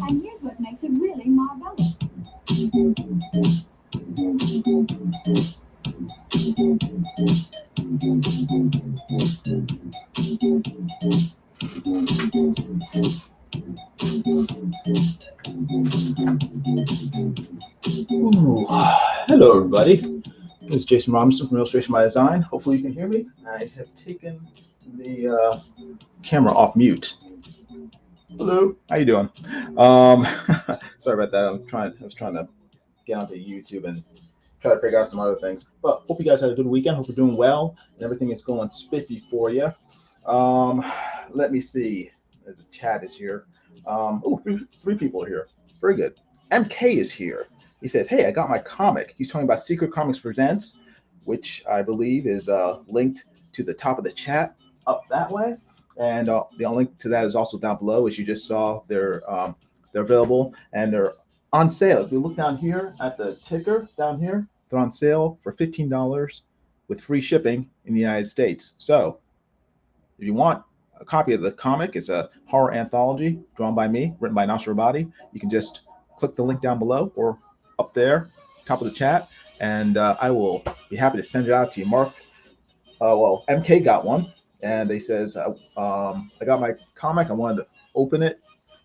And here's what makes it really marvelous. Hello, everybody. This is Jason Robinson from Illustration by Design. Hopefully you can hear me. I have taken the camera off mute. Hello, how you doing? Sorry about that. I was trying to get onto YouTube and try to figure out some other things. But hope you guys had a good weekend. Hope you're doing well and everything is going spiffy for you. Let me see. The chat is here. Oh, three people are here. Very good. MK is here. He says, hey, I got my comic. He's talking about Secret Comics Presents, which I believe is linked to the top of the chat up that way. And the link to that is also down below. As you just saw, they're available and they're on sale. If you look down here at the ticker down here, they're on sale for $15 with free shipping in the United States. So if you want a copy of the comic, it's a horror anthology drawn by me, written by Nasser Rabadi. You can just click the link down below or up there, top of the chat, and I will be happy to send it out to you. Mark, well, MK got one, and he says, I got my comic. I wanted to open it.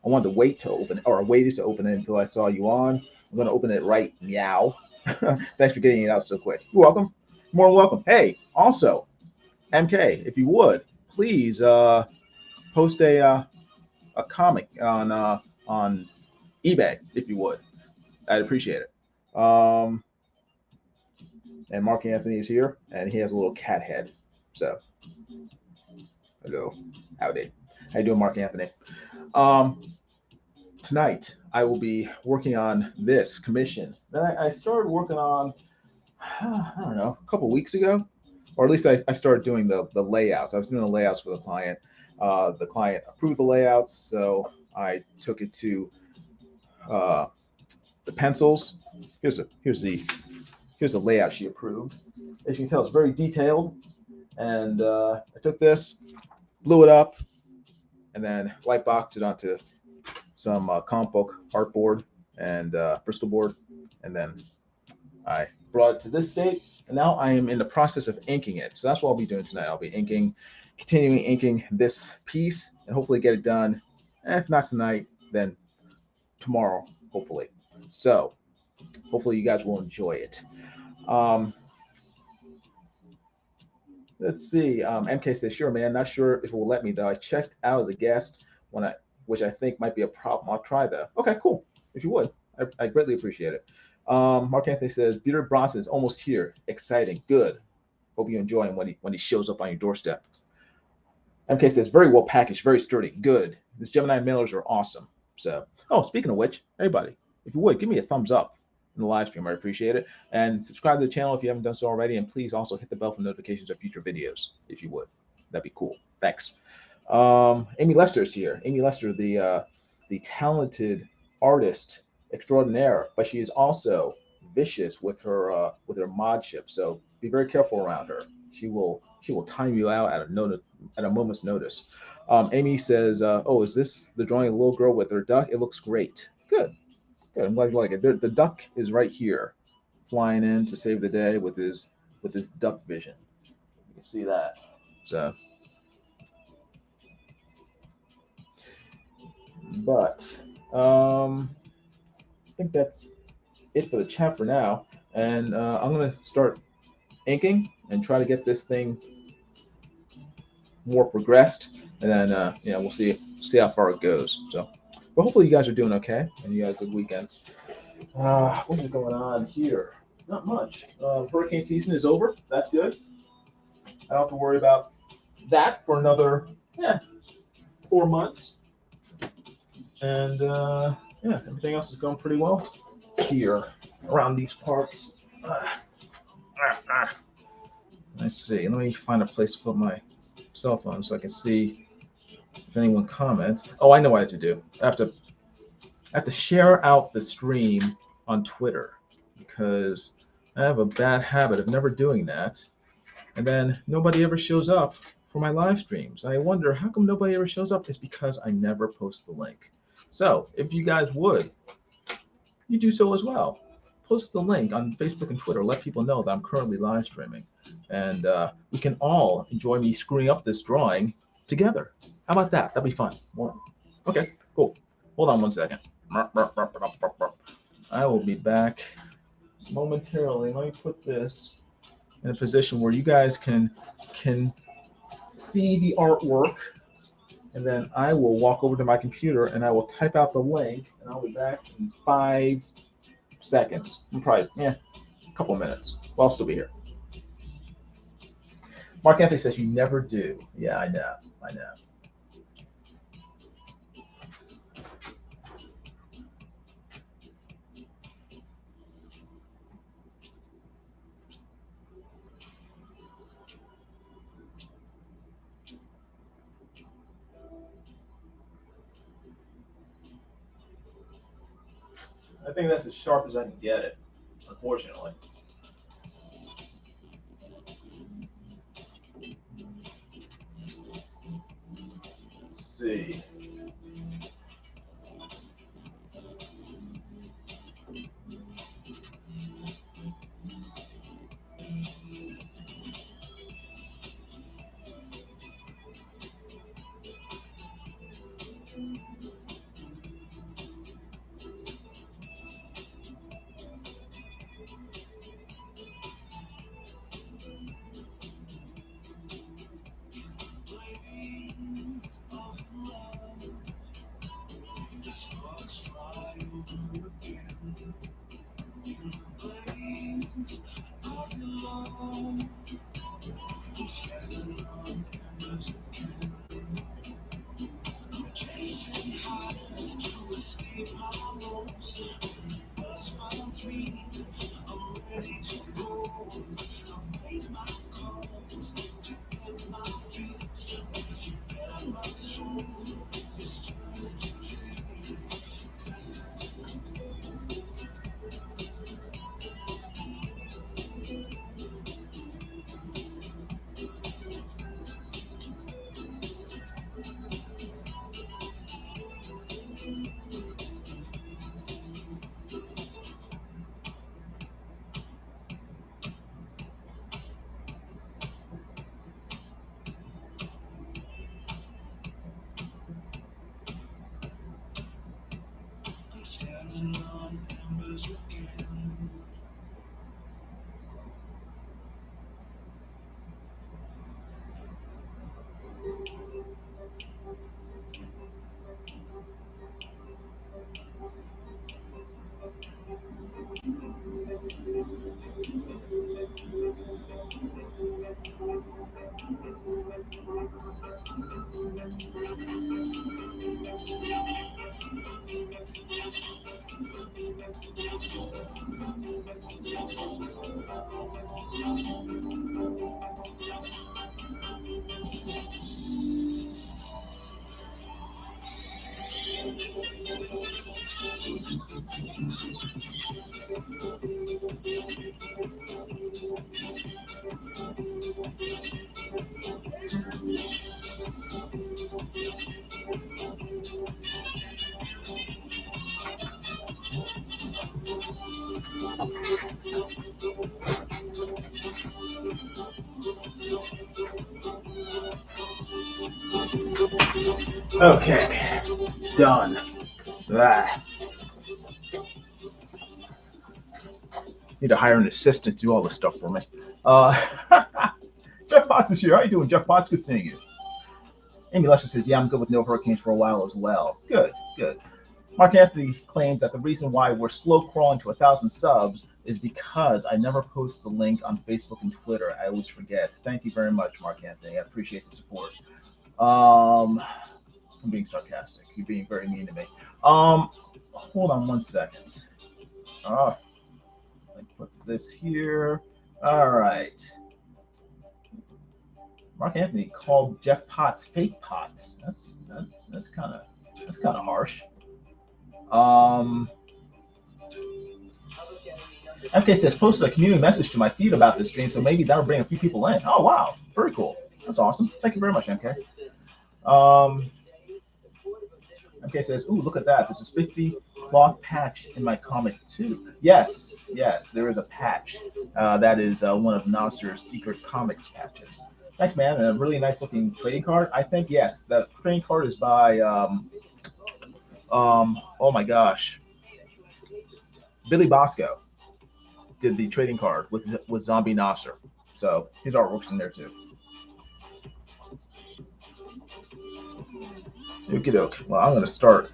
I wanted to wait to open it, or I waited to open it until I saw you on. I'm going to open it right meow. Thanks for getting it out so quick. You're welcome. More than welcome. Hey, also, MK, if you would, please post a comic on eBay, if you would. I'd appreciate it. And Mark Anthony is here, and he has a little cat head. So, hello, howdy. How you doing, Mark Anthony? Tonight, I will be working on this commission that I started working on, I don't know, a couple weeks ago, or at least I started doing the layouts. I was doing the layouts for the client. The client approved the layouts, so I took it to the pencils. Here's the layout she approved. As you can tell, it's very detailed. And I took this, blew it up, and then white boxed it onto some comic book artboard and Bristol board. And then I brought it to this state. And now I am in the process of inking it. So that's what I'll be doing tonight. I'll be continuing inking this piece, and hopefully get it done. If not tonight, then tomorrow, hopefully. So hopefully you guys will enjoy it. Let's see. MK says, sure, man. Not sure if it will let me, though. I checked out as a guest, which I think might be a problem. I'll try, though. Okay, cool. If you would, I greatly appreciate it. Mark Anthony says, Peter Bronson is almost here. Exciting. Good. Hope you enjoy him when he shows up on your doorstep. MK says, very well packaged, very sturdy. Good. These Gemini mailers are awesome. So, oh, speaking of which, everybody, if you would, give me a thumbs up in the live stream. I appreciate it. And subscribe to the channel if you haven't done so already. And please also hit the bell for notifications of future videos, if you would. That'd be cool. Thanks. Amy Lester is here. Amy Lester, the talented artist extraordinaire, but she is also vicious with her modship. So be very careful around her. She will time you out at a moment's notice. Amy says, oh, is this the drawing of the little girl with her duck? It looks great. Good. Good. I'm glad you like it. The duck is right here, flying in to save the day with his duck vision. You can see that. So, but I think that's it for the chat for now. And I'm gonna start inking and try to get this thing more progressed, and then we'll see how far it goes. So. But hopefully you guys are doing okay, and you guys have a good weekend. What is going on here? Not much. Hurricane season is over. That's good. I don't have to worry about that for another 4 months. And everything else is going pretty well here around these parts. Let's see. Let me find a place to put my cell phone so I can see if anyone comments. Oh, I know what I have to do. I have to share out the stream on Twitter, because I have a bad habit of never doing that. And then nobody ever shows up for my live streams. I wonder, how come nobody ever shows up? It's because I never post the link. So if you guys would, you do so as well. Post the link on Facebook and Twitter. Let people know that I'm currently live streaming. And we can all enjoy me screwing up this drawing together. How about that? That'd be fun. Okay, cool. Hold on one second. I will be back momentarily. Let me put this in a position where you guys can see the artwork, and then I will walk over to my computer and I will type out the link, and I'll be back in 5 seconds. Probably a couple of minutes. Well, I'll still be here. Mark Anthony says you never do. Yeah, I know. I know. I think that's as sharp as I can get it, unfortunately. Let's see. Okay, done. Need to hire an assistant to do all this stuff for me. Jeff Potts is here. How you doing, Jeff Potts? Good seeing you. Amy Lusher says, yeah, I'm good with no hurricanes for a while as well. Good, good. Mark Anthony claims that the reason why we're slow crawling to 1,000 subs is because I never post the link on Facebook and Twitter. I always forget. Thank you very much, Mark Anthony. I appreciate the support. I'm being sarcastic. You're being very mean to me. Hold on 1 second. Let me put this here. All right. Mark Anthony called Jeff Potts fake Potts. That's kind of harsh. MK says, posted a community message to my feed about this stream, so maybe that'll bring a few people in. Oh, wow. Very cool. That's awesome. Thank you very much, MK. MK says, ooh, look at that. There's a spiffy cloth patch in my comic, too. Yes, there is a patch. That is one of Nasser's secret comics patches. Thanks, man. And a really nice looking trading card. I think, yes, the trading card is by, oh my gosh, Billy Bosco did the trading card with Zombie Nasser. So his artwork's in there too. Okie doke. Well, I'm going to start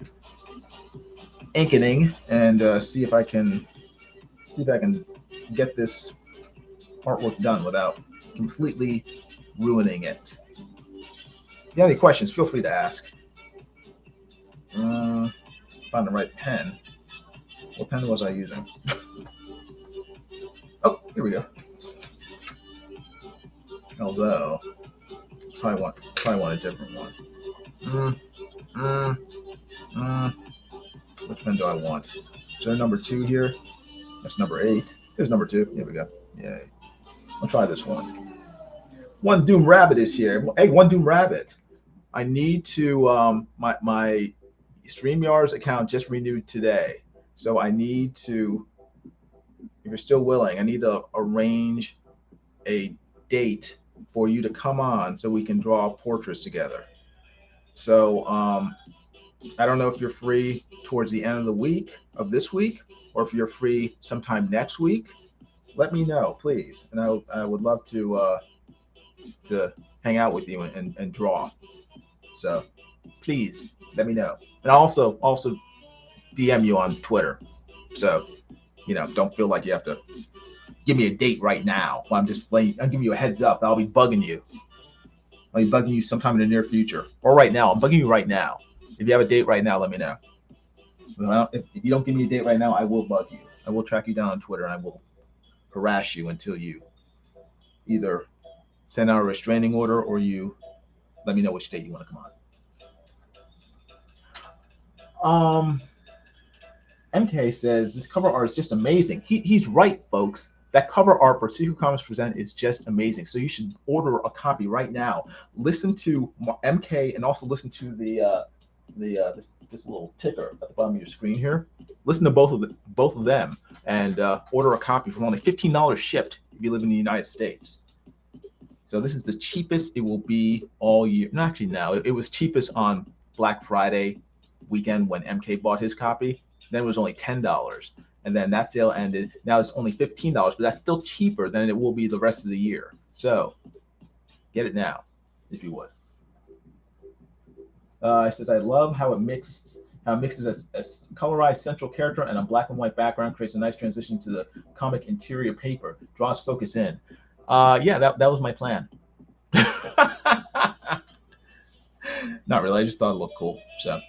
inking and see if I can get this artwork done without completely ruining it. If you have any questions, feel free to ask. Find the right pen. What pen was I using? Oh, here we go. Although, probably want a different one. Which pen do I want? Is there number 2 here? That's number 8. Here's number 2. Here we go. Yay. I'll try this one. 𝗙𝗙𝗪 is here. Hey, 𝗙𝗙𝗪. I need to my StreamYard's account just renewed today, so I need to, if you're still willing, I need to arrange a date for you to come on so we can draw portraits together. So I don't know if you're free towards the end of the week of this week, or if you're free sometime next week. Let me know, please, and I would love to hang out with you and draw. So please let me know, and I'll also DM you on Twitter. So don't feel like you have to give me a date right now. Well, I'm giving you a heads up. I'll be bugging you. I'll be bugging you sometime in the near future, or right now. I'm bugging you right now. If you have a date right now, let me know. Well, if you don't give me a date right now, I will bug you. I will track you down on Twitter, and I will harass you until you either send out a restraining order or you let me know which date you want to come on. MK says this cover art is just amazing. He's right, folks. That cover art for Secret Comics Present is just amazing. So you should order a copy right now. Listen to MK and also listen to this little ticker at the bottom of your screen here. Listen to both of them and order a copy for only $15 shipped if you live in the United States. So this is the cheapest it will be all year. No, actually, no. It was cheapest on Black Friday weekend when MK bought his copy. Then it was only $10, and then that sale ended. Now it's only $15, but that's still cheaper than it will be the rest of the year. So get it now, if you would. It says, I love how it mixes a colorized central character and a black and white background creates a nice transition to the comic interior paper. Draws focus in. Yeah, that was my plan. Not really. I just thought it looked cool. So,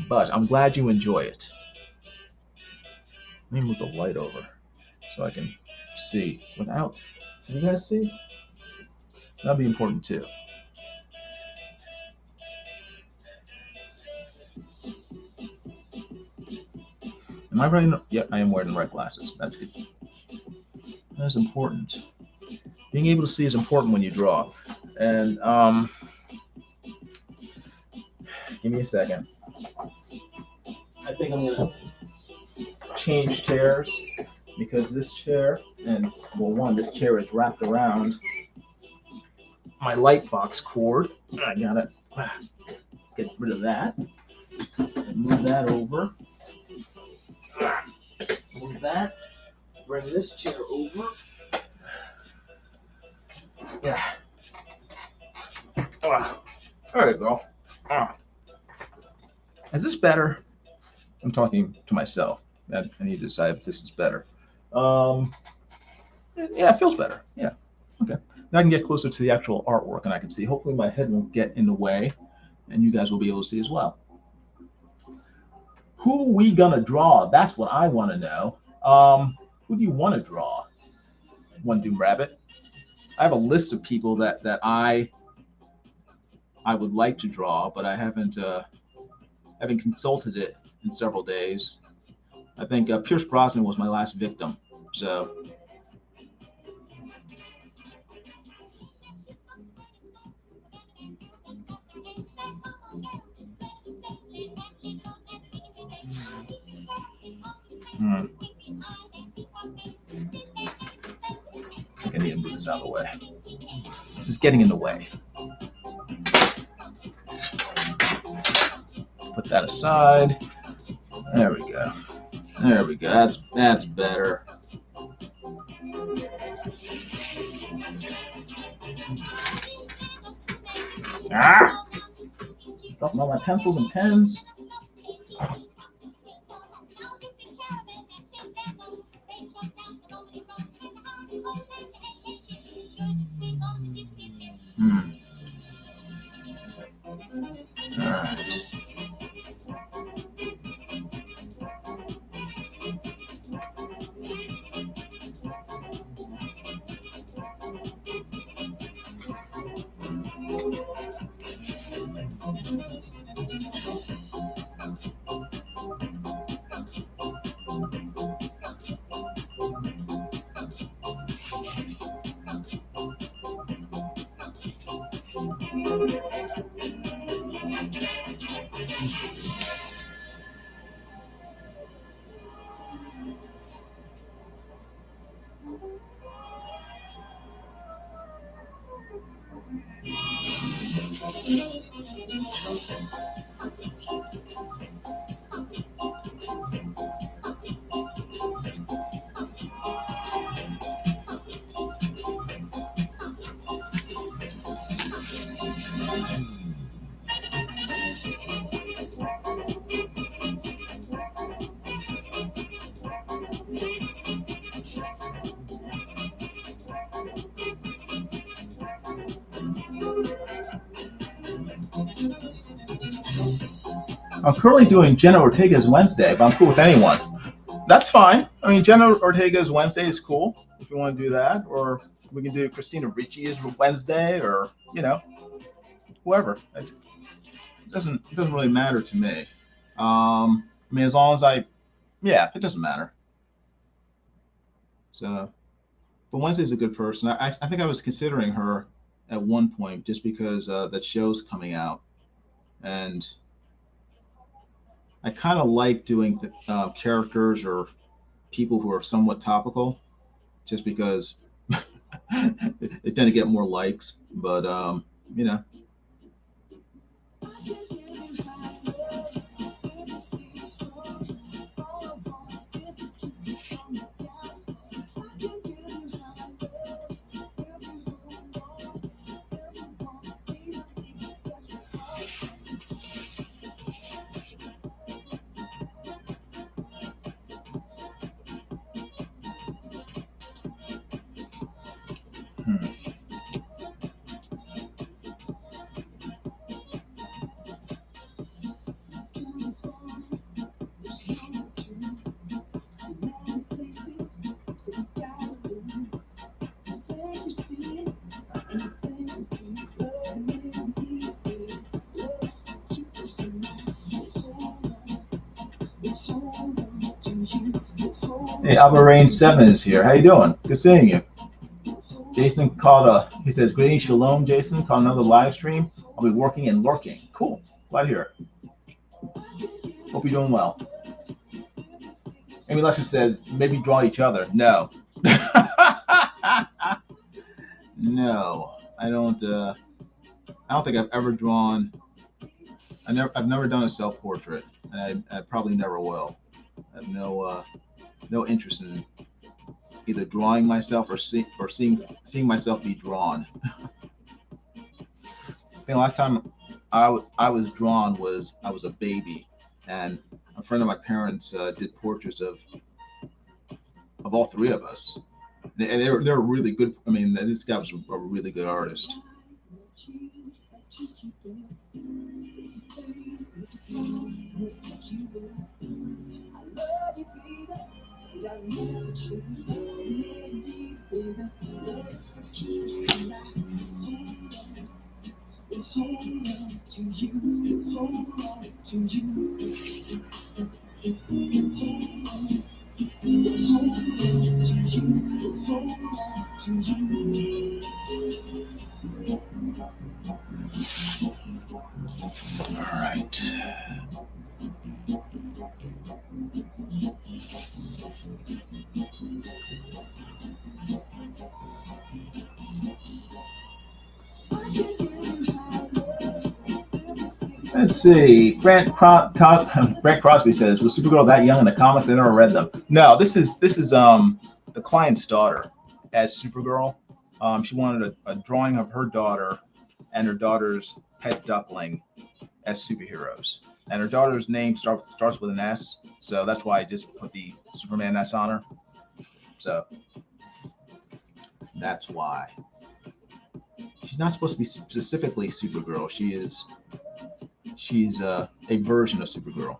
but I'm glad you enjoy it. Let me move the light over so I can see without. Can you guys see? That'd be important too. Am I wearing? Yep, I am wearing the right glasses. That's good. That's important. Being able to see is important when you draw. And give me a second. I think I'm gonna change chairs because this chair, and well, this chair is wrapped around my light box cord. I gotta get rid of that and move that over. Move that. Bring this chair over. Yeah. There you go. Is this better? I'm talking to myself. I need to decide if this is better. Yeah, it feels better. Yeah. Okay. Now I can get closer to the actual artwork and I can see. Hopefully my head won't get in the way and you guys will be able to see as well. Who we gonna draw? That's what I want to know. Who do you want to draw? 𝗙𝗪𝗪. I have a list of people that I would like to draw, but I haven't consulted it in several days. I think Pierce Brosnan was my last victim. So I think I need to move this out of the way. This is getting in the way. Put that aside. There we go. There we go. That's better. Ah! Dropping all my pencils and pens. All right. I'm currently doing Jenna Ortega's Wednesday, but I'm cool with anyone. That's fine. I mean, Jenna Ortega's Wednesday is cool if you want to do that, or we can do Christina Ricci's Wednesday, or whoever. It doesn't really matter to me. I mean, as long as it doesn't matter. So, but Wednesday's a good person. I think I was considering her at one point just because that show's coming out, and I kind of like doing the, characters or people who are somewhat topical, just because it tend to get more likes. But Hey, Rain 7 is here. How you doing? Good seeing you. Jason called he says, greetings, shalom, Jason. Called another live stream. I'll be working and lurking. Cool. Glad to hear it. Hope you're doing well. Amy Lester says, maybe draw each other. No. No. I don't think I've ever drawn. I've never done a self-portrait, and I probably never will. I have no interest in either drawing myself or seeing myself be drawn. I think the last time I was drawn was I was a baby, and a friend of my parents did portraits of all three of us, and they're really good. I mean, this guy was a really good artist. All right. Let's see. Grant Crosby says, "Was Supergirl that young in the comics? I never read them." No, this is the client's daughter as Supergirl. She wanted a drawing of her daughter and her daughter's pet duckling as superheroes. And her daughter's name starts with an S, so that's why I just put the Superman S on her. So that's why. She's not supposed to be specifically Supergirl. She's a version of Supergirl.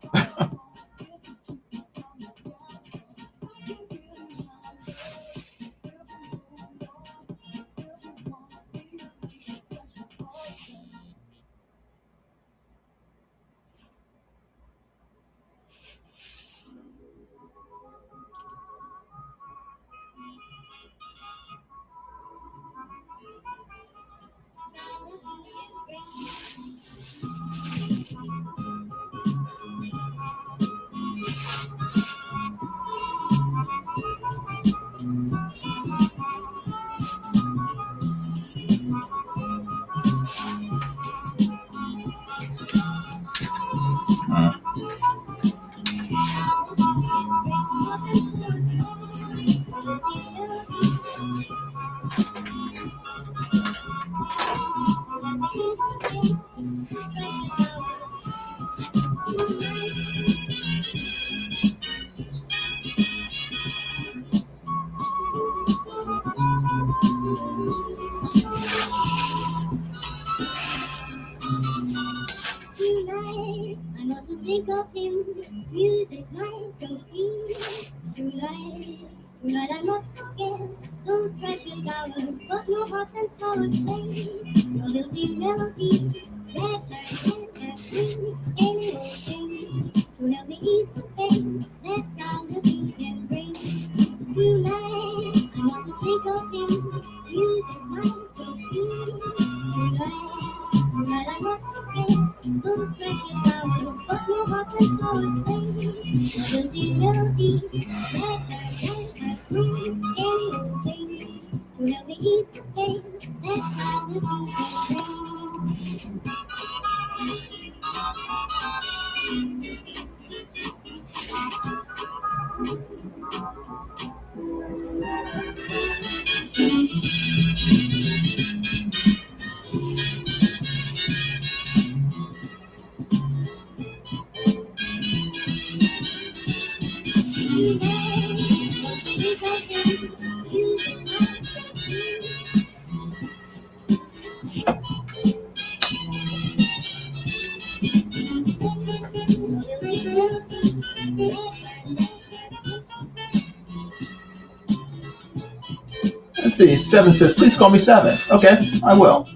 Let's see. 7 says, "Please call me 7." Okay, I will.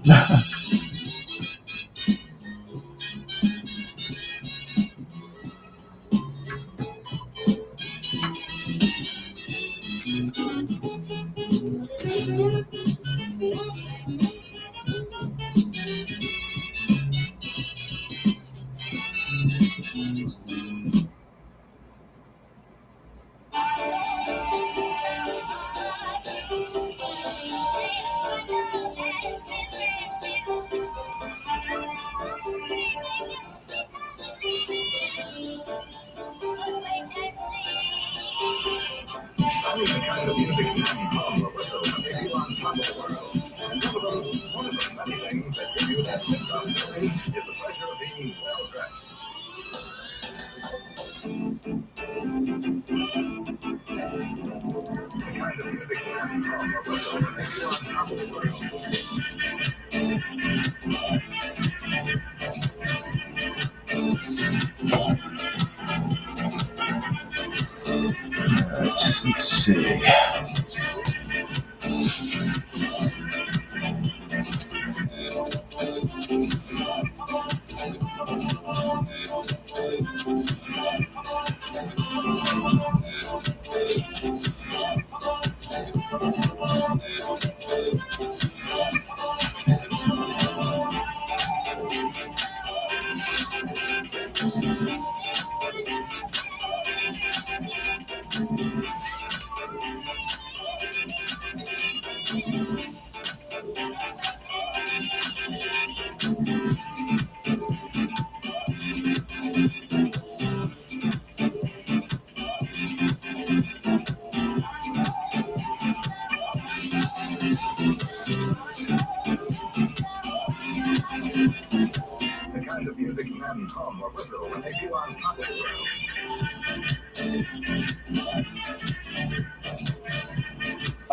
Let's see.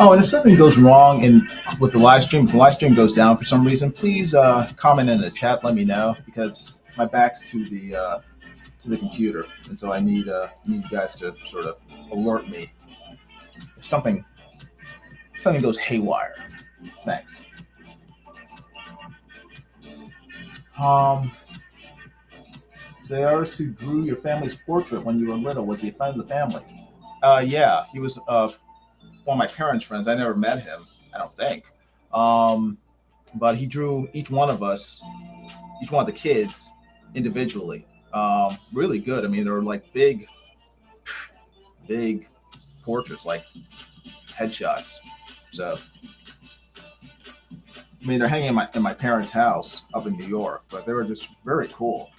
Oh, and if something goes wrong with the live stream, if the live stream goes down for some reason, please comment in the chat. Let me know, because my back's to the computer, and so I need you guys to sort of alert me if something goes haywire. Thanks. The artist who drew your family's portrait when you were little, was he a friend of the family? Yeah, he was one of my parents' friends. I never met him, I don't think. But he drew each one of us, each one of the kids, individually. Really good. I mean, they were like big portraits, like headshots. So, I mean, they're hanging in my parents' house up in New York, but they were just very cool.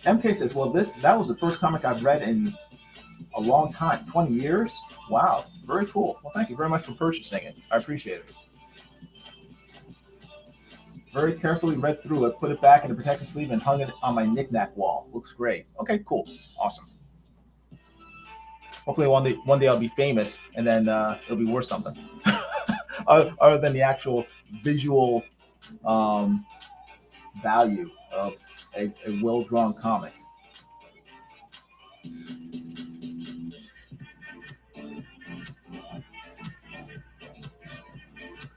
MK says, well, that was the first comic I've read in a long time, 20 years. Wow, very cool. Well, thank you very much for purchasing it. I appreciate it. Very carefully read through it, put it back in the protective sleeve, and hung it on my knickknack wall. Looks great. Okay, cool. Awesome. Hopefully one day I'll be famous, and then it'll be worth something. Other than the actual visual value of a well-drawn comic.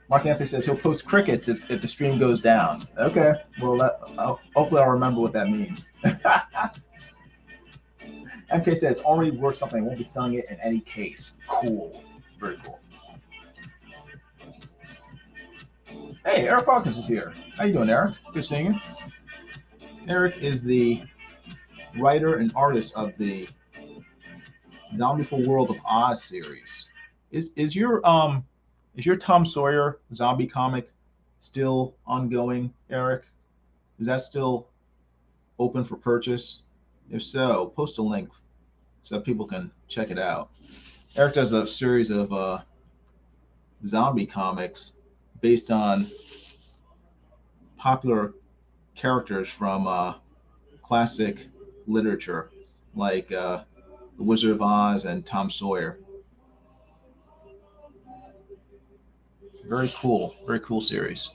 Mark Anthony says he'll post crickets if the stream goes down. Okay, well, hopefully I'll remember what that means. MK says it's already worth something. I won't be selling it in any case. Cool. Very cool. Hey, Eric Hawkins is here. How you doing, Eric? Good seeing you. Eric is the writer and artist of the Zombieful World of Oz series. Is your Tom Sawyer zombie comic still ongoing, Eric? Is that still open for purchase? If so, post a link so people can check it out. Eric does a series of zombie comics based on popular characters from classic literature, like The Wizard of Oz and Tom Sawyer. Very cool series.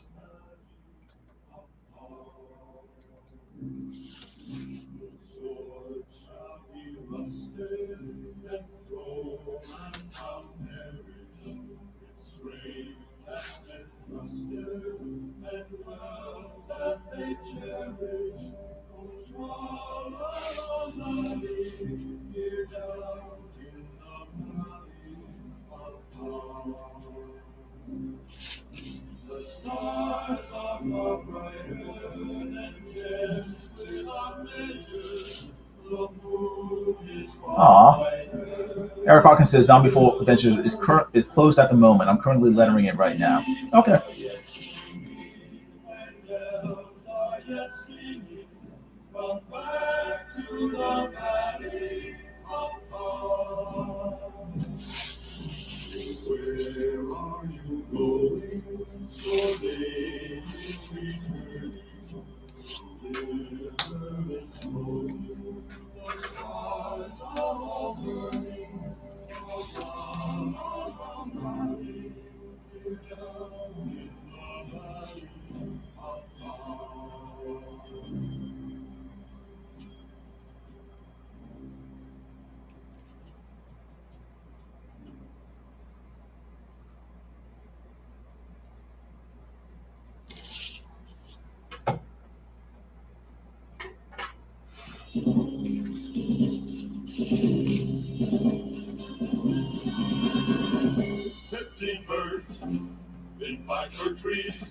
The stars are far brighter than gems without measure. The moon is far brighter. Eric Hawkins says Zombieful Adventures is closed at the moment. I'm currently lettering it right now. Okay. Come back to the valley of God. Where are you going? So day is returning. The river is flowing. The stars are all burning. Hosanna, Hosanna, here down in the valley of God. Birds in 5 fir trees,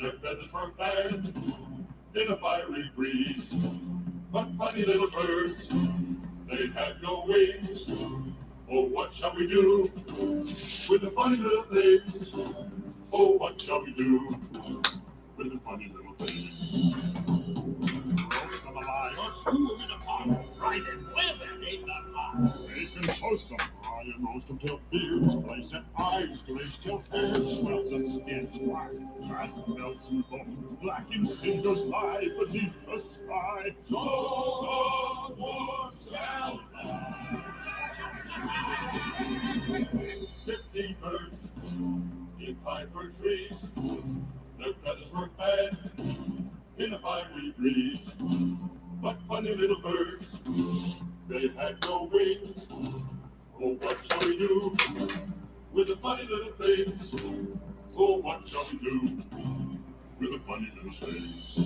their feathers were fanned in a fiery breeze. But funny little birds, they had no wings. Oh, what shall we do with the funny little things? Oh, what shall we do with the funny little things? Roll them alive or screw them in a pot, fry them, boil them, eat them hot. They and toast them, fry and roast them till beers, place and eyes, glaze till hair swells and skin black, fat melts and bones black in cinders lie beneath the sky. So the war shall die. 50 birds in pine-fir trees, their feathers were fed in a fiery breeze. But funny little birds, they had no wings. Oh, what shall we do with the funny little things? Oh, what shall we do with the funny little things?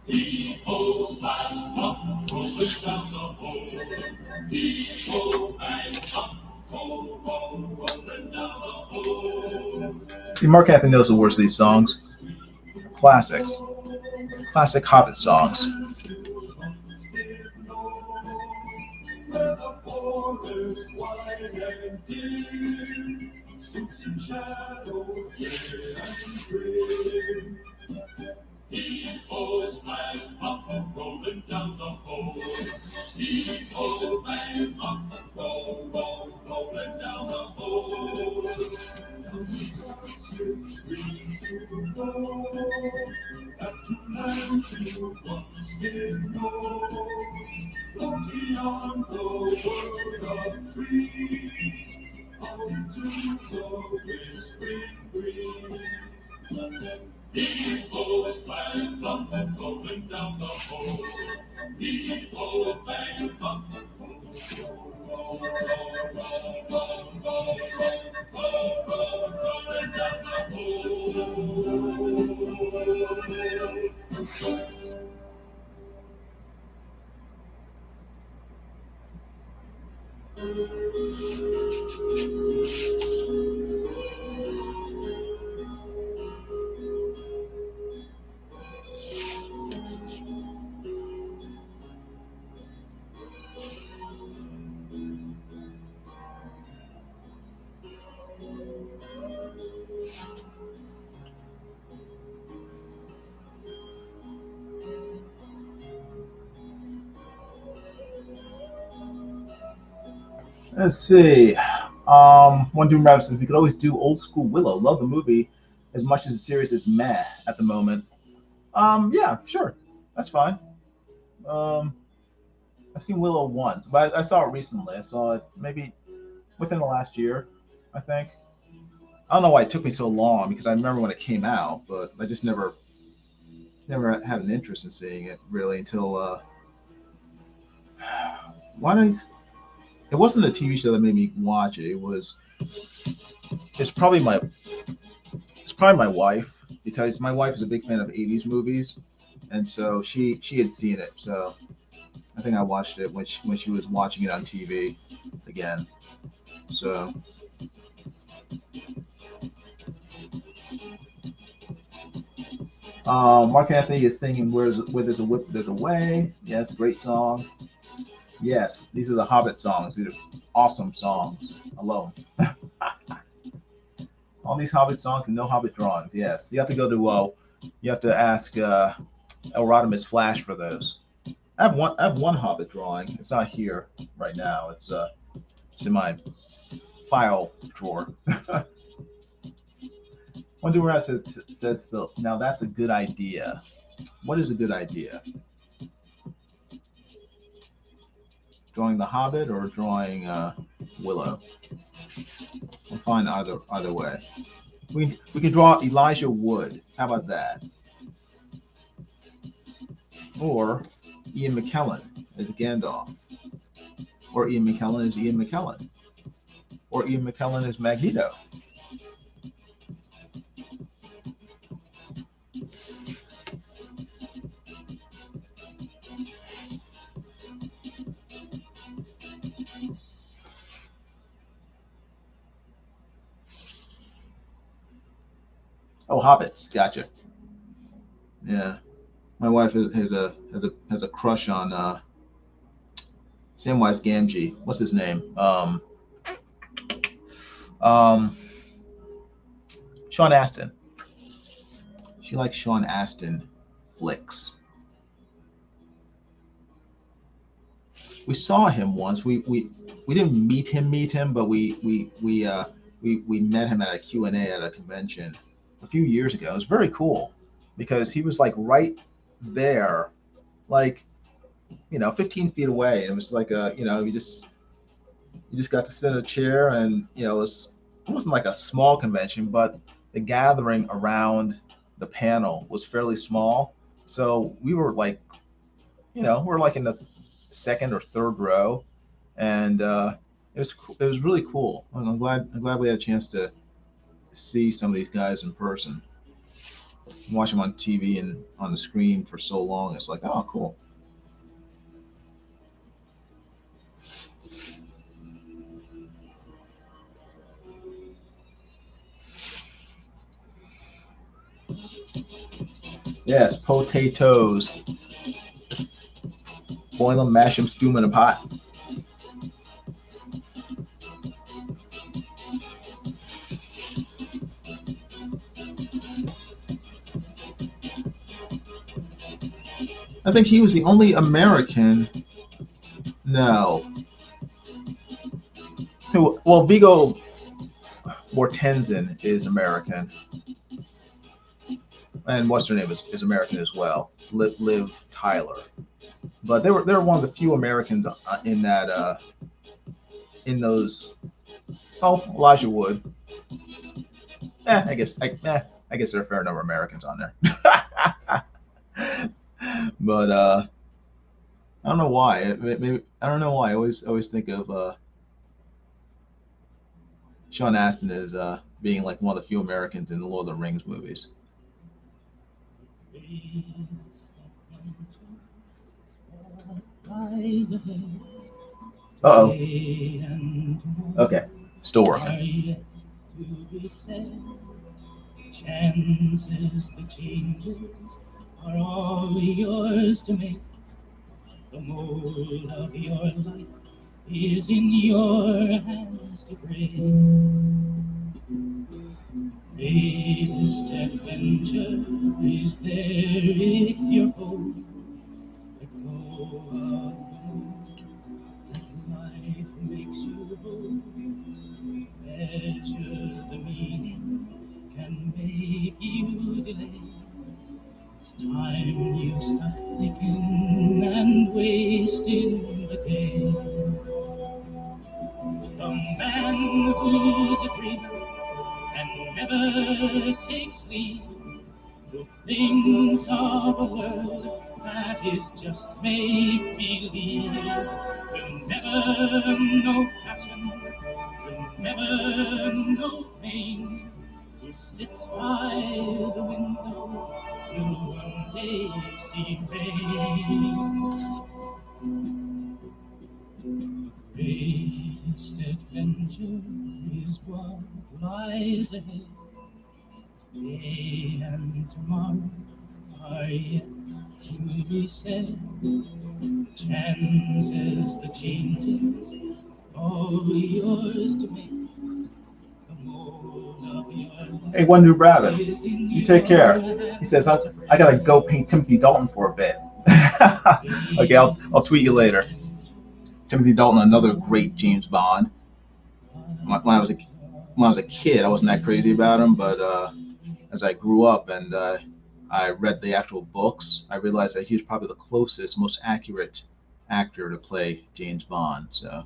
He-ho, splash, pop, rolling down the hole. He-ho, bang, pop, ho, ho, rolling down the hole. See, Mark Anthony knows the words of these songs. Classics. Classic Hobbit songs. Where the forest wide and deep, stoops in shadow, gray and grim. He-ho, splash, pop, rolling down the hole. He-ho, bang, pop, roll, roll, rolling down the hole. Stream to go, back to land to once did know. Float beyond the world of trees, out into the whispering breeze. He-ho, splash, plump, rolling down the hole. He-ho, bang, bump, roll, roll, roll, roll, roll, roll, roll, roll, roll, rolling down the hole. Let's see. One Doom Rabbit says we could always do old school Willow. Love the movie as much as the series is meh at the moment. Yeah, sure, that's fine. I've seen Willow once, but I saw it recently. I saw it maybe within the last year, I think. I don't know why it took me so long because I remember when it came out, but I just never had an interest in seeing it really until it wasn't a TV show that made me watch it. It's probably my wife, because my wife is a big fan of 80s movies, and so she had seen it. So I think I watched it when she was watching it on TV again. So Mark Anthony is singing "Where There's a Whip, There's a Way." Yes, great song. Yes, these are the Hobbit songs. These are awesome songs. I love them. All these Hobbit songs and no Hobbit drawings. Yes, you have to go to you have to ask 𝗷𝗏𝗄𝗎 Flash for those. I have one Hobbit drawing. It's not here right now. It's in my file drawer. One dude says so. Now that's a good idea. What is a good idea? Drawing the Hobbit or drawing Willow? I'm fine either way. We can draw Elijah Wood. How about that? Or Ian McKellen as Gandalf. Or Ian McKellen as Ian McKellen. Or Ian McKellen as Magneto. Oh, hobbits. Gotcha. Yeah, my wife has a crush on Samwise Gamgee. What's his name? Sean Astin. She likes Sean Astin flicks. We saw him once. We didn't meet him, but we met him at a Q&A at a convention a few years ago. It was very cool because he was like right there, like 15 feet away, and it was like you just got to sit in a chair, and it wasn't like a small convention, but the gathering around the panel was fairly small. So we were like, we're like in the second or third row, and it was really cool. I'm glad we had a chance to see some of these guys in person. Watch them on TV and on the screen for so long. It's like, oh, cool. Yes, potatoes. Boil them, mash them, stew them in a pot. I think he was the only American. No. Well, 𝗍𝗶𝗏𝗧𝗠 is American. And what's her name is American as well. Liv Tyler. But they were one of the few Americans in that in those. Oh, Elijah Wood. I guess there are a fair number of Americans on there. But I don't know why. Maybe I don't know why. I always think of Sean Astin as being like one of the few Americans in the Lord of the Rings movies. Uh-oh. Okay, still working. Chances, the changes are all yours to make. The mold of your life is in your hands to break. Greatest adventure is there if you're bold. Let go of the mood that life makes you hold. Measure the meaning can make you delay. It's time you stop thinking and wasting the day. The man who's a dreamer and never takes leave, who thinks of a world that is just make-believe, will never know passion, will never know pain. Who sits by the window will one day see rain. The greatest adventure is what lies ahead. Today and tomorrow are yet to be said. Chances, the changes, all yours to make. Hey, one new rabbit. You take care. He says, I gotta go paint Timothy Dalton for a bit. Okay, I'll tweet you later. Timothy Dalton, another great James Bond. When I was a kid, I wasn't that crazy about him, but as I grew up and I read the actual books, I realized that he was probably the closest, most accurate actor to play James Bond. So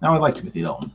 now I like Timothy Dalton.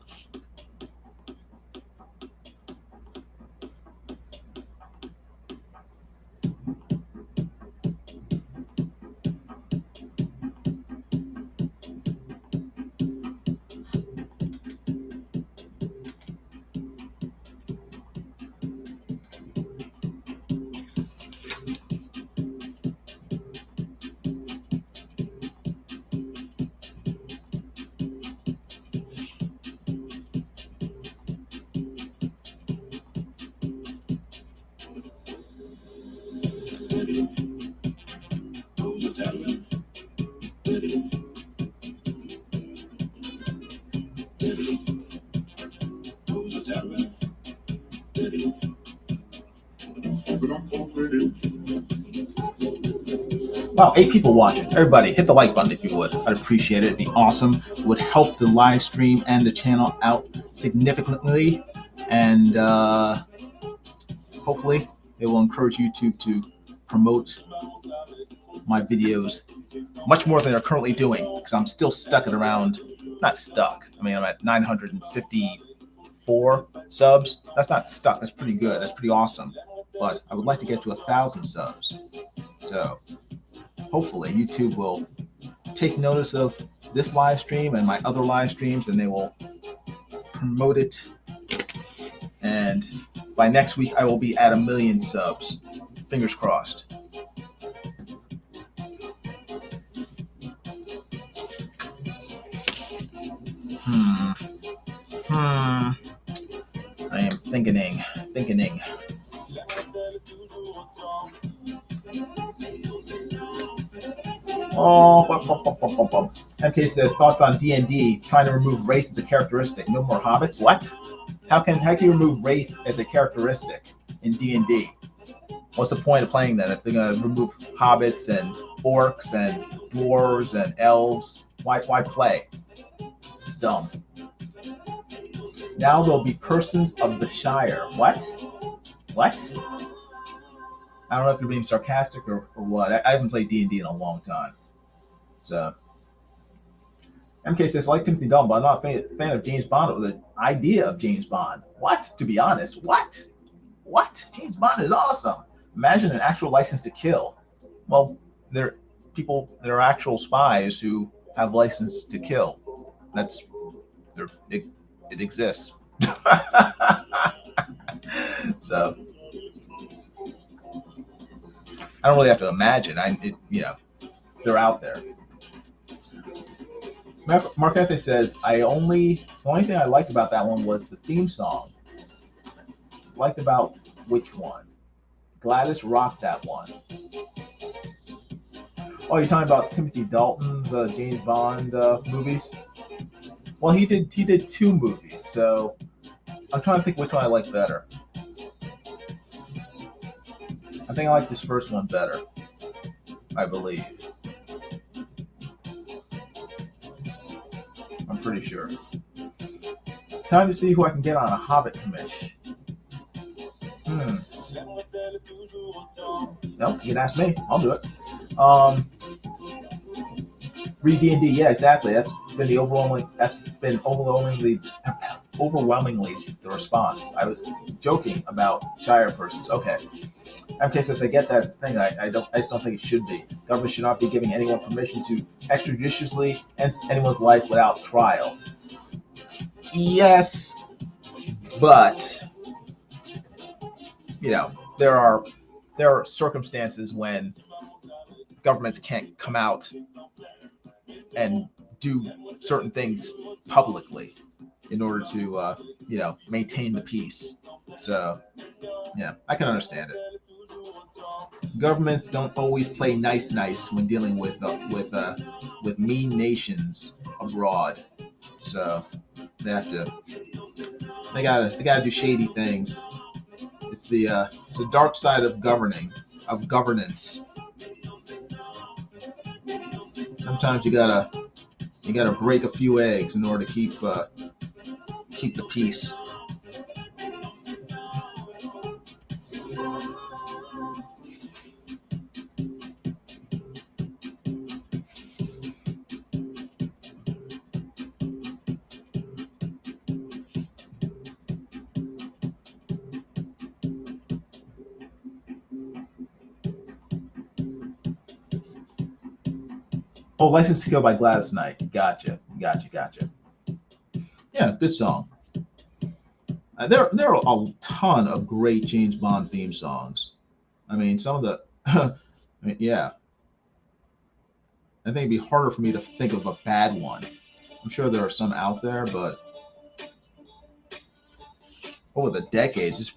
Wow, 8 people watching. Everybody, hit the like button if you would. I'd appreciate it. It'd be awesome. It would help the live stream and the channel out significantly. And hopefully, it will encourage YouTube to promote my videos much more than they're currently doing, because I'm still stuck at around, not stuck. I mean, I'm at 954 subs. That's not stuck. That's pretty good. That's pretty awesome. But I would like to get to 1,000 subs. So hopefully YouTube will take notice of this live stream and my other live streams, and they will promote it. And by next week, I will be at 1 million subs. Fingers crossed. I am thinking. Oh, MK says thoughts on D&D trying to remove race as a characteristic. No more hobbits. What? How can you remove race as a characteristic in D&D? What's the point of playing that if they're gonna remove hobbits and orcs and dwarves and elves? Why play? It's dumb. Now there'll be persons of the Shire. What? I don't know if you're being sarcastic or what. I haven't played D&D in a long time. So, MK says, I like Timothy Dalton, but I'm not a fan of James Bond or the idea of James Bond. What? To be honest, what? James Bond is awesome. Imagine an actual license to kill. Well, there are actual spies who have license to kill. It exists. So I don't really have to imagine. They're out there. Mark Anthony says, the only thing I liked about that one was the theme song. Liked about which one? Gladys rocked that one. Oh, you're talking about Timothy Dalton's James Bond movies? Well, he did 2 movies, so I'm trying to think which one I like better. I think I like this first one better, I believe. I'm pretty sure. Time to see who I can get on a Hobbit commish. No, you can ask me. I'll do it. Read D&D. Yeah, exactly. That's been overwhelmingly the response. I was joking about Shire persons. Okay. MK says, I get that as a thing. I just don't think it should be. Government should not be giving anyone permission to extrajudiciously end anyone's life without trial. Yes, but there are circumstances when governments can't come out and do certain things publicly in order to maintain the peace. So yeah, I can understand it. Governments don't always play nice when dealing with mean nations abroad. So they gotta do shady things. It's the dark side of governance. Sometimes you gotta break a few eggs in order to keep the peace. Oh, License to Kill by Gladys Knight. Gotcha. Yeah, good song. There are a ton of great James Bond theme songs. I mean, some of the, yeah. I think it'd be harder for me to think of a bad one. I'm sure there are some out there, but over the decades,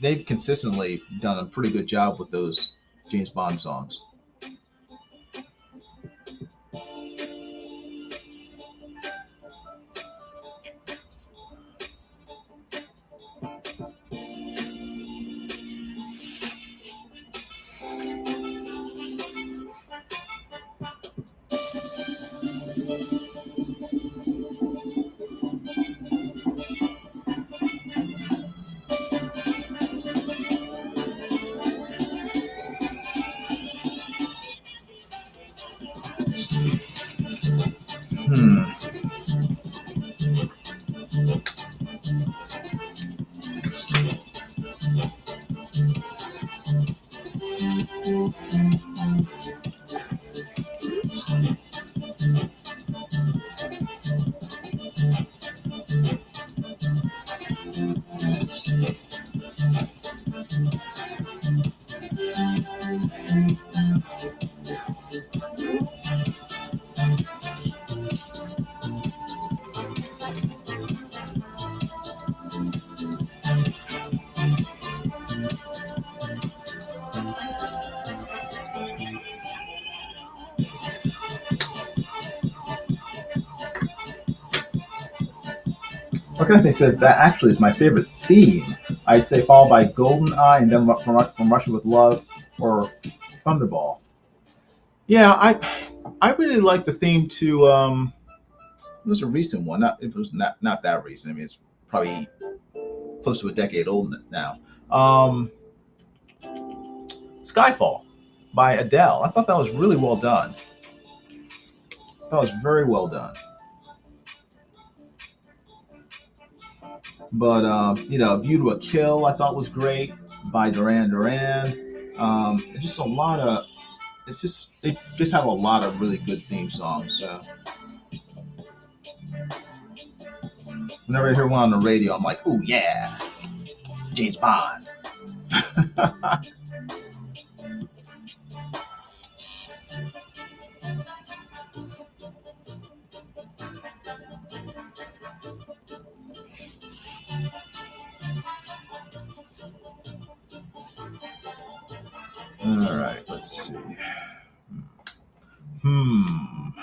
they've consistently done a pretty good job with those James Bond songs. Okay, says that actually is my favorite theme. I'd say followed by GoldenEye and then from Russia with Love or Thunderball. Yeah, I really like the theme to it was a recent one. It was not that recent. I mean, it's probably close to a decade old now. Skyfall by Adele. I thought that was really well done. I thought it was very well done. But you know, View to a Kill I thought was great by Duran Duran. Just a lot of they just have a lot of really good theme songs. So whenever I hear one on the radio, I'm like, oh yeah, James Bond. All right, let's see. I'm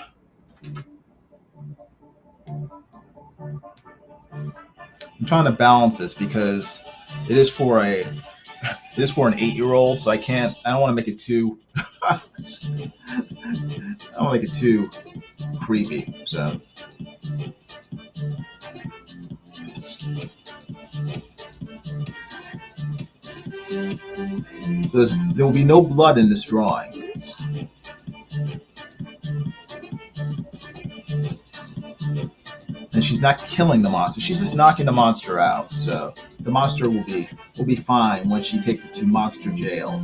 trying to balance this because it is for an 8-year-old, so I don't want to make it too I don't want to make it too creepy. So there will be no blood in this drawing. And she's not killing the monster. She's just knocking the monster out. So the monster will be fine when she takes it to monster jail.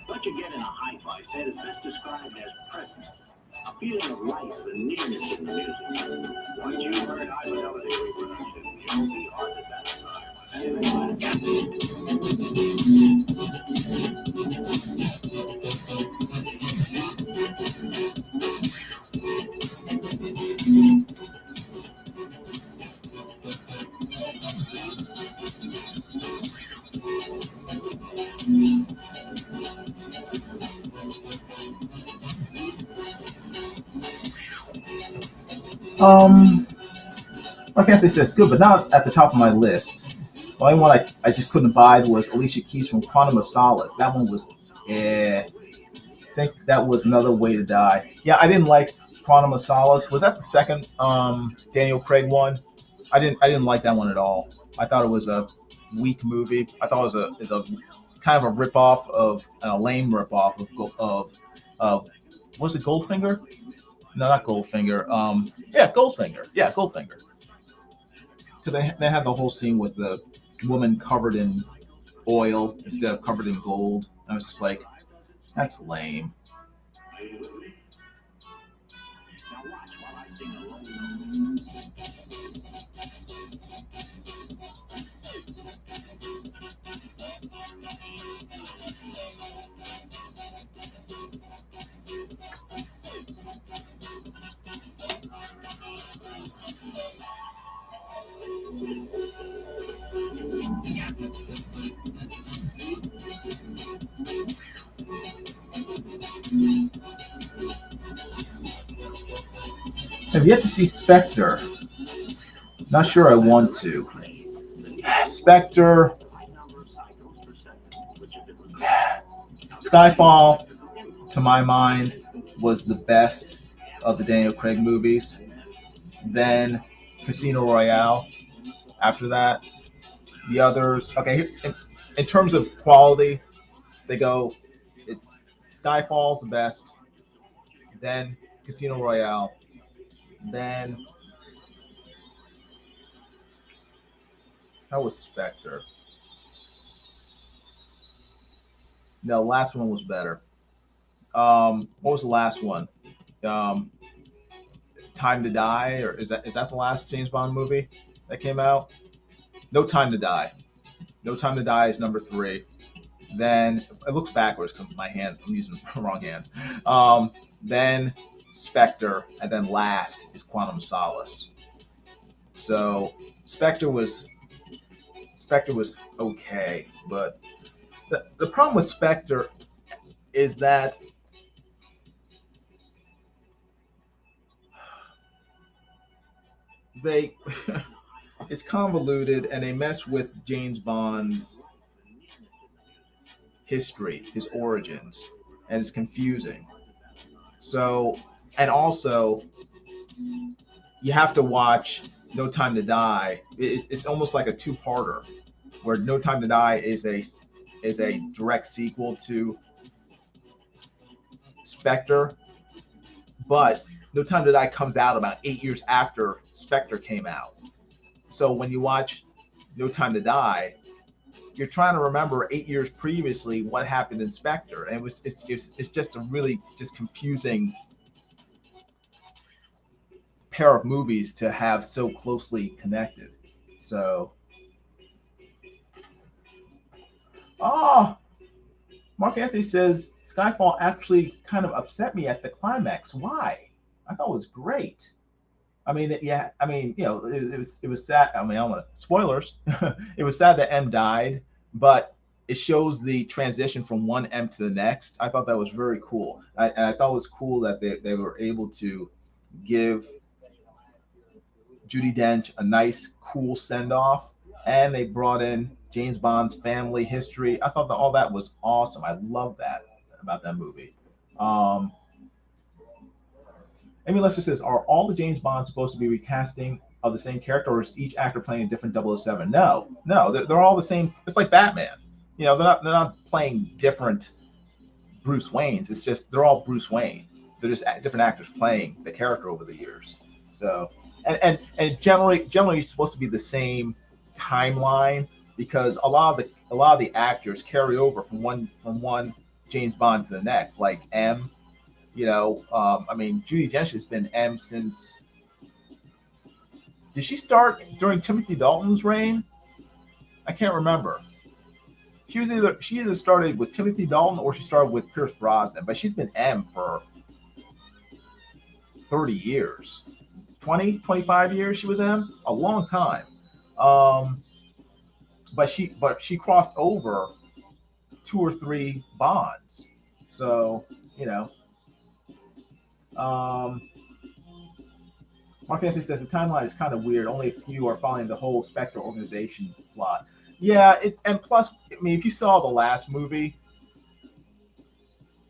What you get in a hi-fi set is best described as presence, a feeling of life and nearness in the music. Once you've heard high-fidelity reproduction, you'll be hard to I can't say it's good, but not at the top of my list. The only one I just couldn't abide was Alicia Keys from Quantum of Solace. That one was, I think that was Another Way to Die. Yeah, I didn't like Quantum of Solace. Was that the second Daniel Craig one? I didn't like that one at all. I thought it was a weak movie. I thought it was a kind of a ripoff of a lame ripoff of was it Goldfinger? No, not Goldfinger. Goldfinger. Yeah, Goldfinger. Because they had the whole scene with the woman covered in oil instead of covered in gold. I was just like, that's lame. Have yet to see Spectre. Not sure I want to. Spectre, Skyfall, to my mind, was the best of the Daniel Craig movies. Then Casino Royale. After that, the others. Okay, in terms of quality, they go. It's Skyfall's the best. Then Casino Royale. Then how was Spectre? No, the last one was better. What was the last one? Time to Die, or is that the last James Bond movie that came out? No Time to Die. No Time to Die is number 3. Then it looks backwards because my hand, I'm using the wrong hands. Then Spectre, and then last is Quantum of Solace. So Spectre was okay, but the problem with Spectre is that they it's convoluted and they mess with James Bond's history, his origins, and it's confusing. So, and also you have to watch No Time to Die. It's almost like a two-parter, where No Time to Die is a direct sequel to Spectre, but No Time to Die comes out about 8 years after Spectre came out. So when you watch No Time to Die, you're trying to remember 8 years previously what happened in Spectre, and it's just a really just confusing pair of movies to have so closely connected. So, Mark Anthony says Skyfall actually kind of upset me at the climax. Why? I thought it was great. I mean, yeah. I mean, you know, it was sad. I mean, I don't want to spoilers. It was sad that M died, but it shows the transition from one M to the next. I thought that was very cool, and I thought it was cool that they were able to give Judi Dench a nice, cool send off, and they brought in James Bond's family history. I thought that all that was awesome. I love that about that movie. Amy Lester says, are all the James Bonds supposed to be recasting of the same character, or is each actor playing a different 007? No, they're all the same. It's like Batman. You know, they're not playing different Bruce Waynes. It's just they're all Bruce Wayne. They're just different actors playing the character over the years. So, and generally it's supposed to be the same timeline, because a lot of the actors carry over from one James Bond to the next, like M. You know, I mean, Judi Dench has been M since. Did she start during Timothy Dalton's reign? I can't remember. She either started with Timothy Dalton or she started with Pierce Brosnan, but she's been M for 30 years, 25 years. She was M, a long time. But she crossed over 2 or 3 Bonds, so you know. Mark Anthony says the timeline is kind of weird. Only a few are following the whole Spectre organization plot. Yeah, and plus, I mean, if you saw the last movie,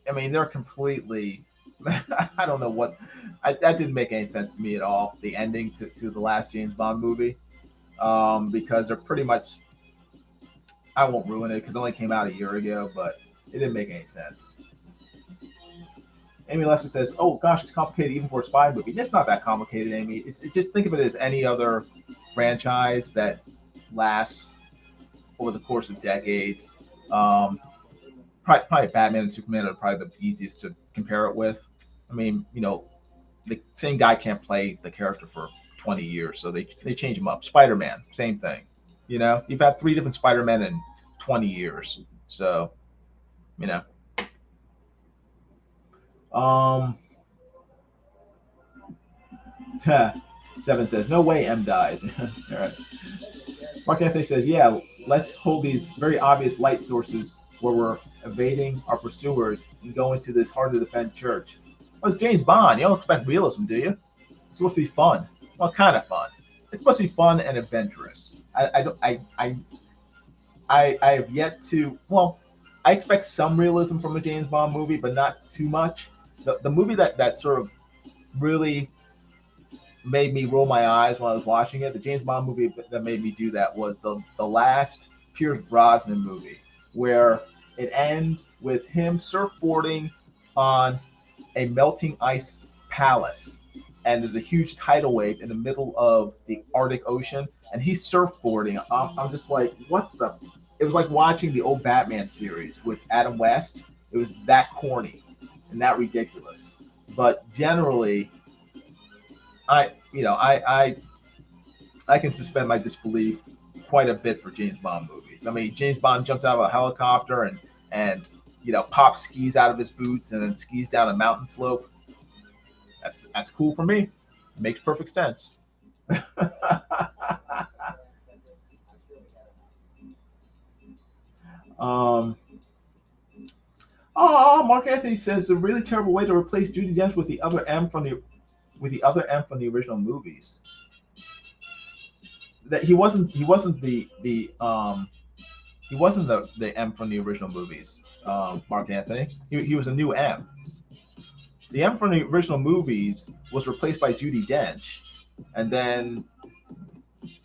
I mean, they're completely. I don't know what. That didn't make any sense to me at all. The ending to the last James Bond movie, because they're pretty much. I won't ruin it because it only came out a year ago, but it didn't make any sense. Amy Lester says, "Oh gosh, it's complicated even for a spy movie." It's not that complicated, Amy. It's just think of it as any other franchise that lasts over the course of decades. Probably Batman and Superman are probably the easiest to compare it with. I mean, you know, the same guy can't play the character for 20 years, so they change him up. Spider-Man, same thing. You know, you've had 3 different Spider-Men in 20 years, so you know. Seven says, no way M dies. All right. Mark Anthony says, yeah, let's hold these very obvious light sources where we're evading our pursuers and go into this hard to defend church. Well, it's James Bond. You don't expect realism, do you? It's supposed to be fun. Well, kind of fun. It's supposed to be fun and adventurous. I have yet to, well, I expect some realism from a James Bond movie, but not too much. The movie that sort of really made me roll my eyes when I was watching it, the James Bond movie that made me do that was the last Pierce Brosnan movie, where it ends with him surfboarding on a melting ice palace, and there's a huge tidal wave in the middle of the Arctic Ocean, and he's surfboarding. I'm just like, what the? It was like watching the old Batman series with Adam West. It was that corny and that ridiculous. But generally, I can suspend my disbelief quite a bit for James Bond movies. I mean, James Bond jumps out of a helicopter and you know, pops skis out of his boots and then skis down a mountain slope. That's cool for me. It makes perfect sense. Mark Anthony says the really terrible way to replace Judi Dench with the other M from the original movies. That he wasn't the M from the original movies. Mark Anthony, he was a new M. The M from the original movies was replaced by Judi Dench, and then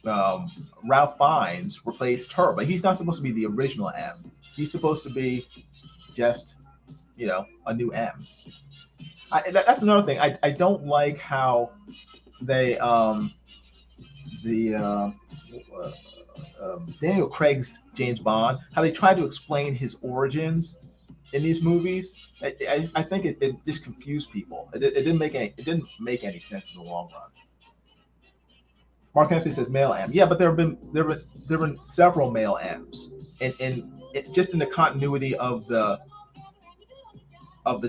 Ralph Fiennes replaced her, but he's not supposed to be the original M. He's supposed to be just, you know, a new M. That's another thing. I don't like how they Daniel Craig's James Bond, how they tried to explain his origins in these movies. I think it just confused people. It didn't make any sense in the long run. Mark Anthony says male M. Yeah, but there have been several male M's, and just in the continuity of the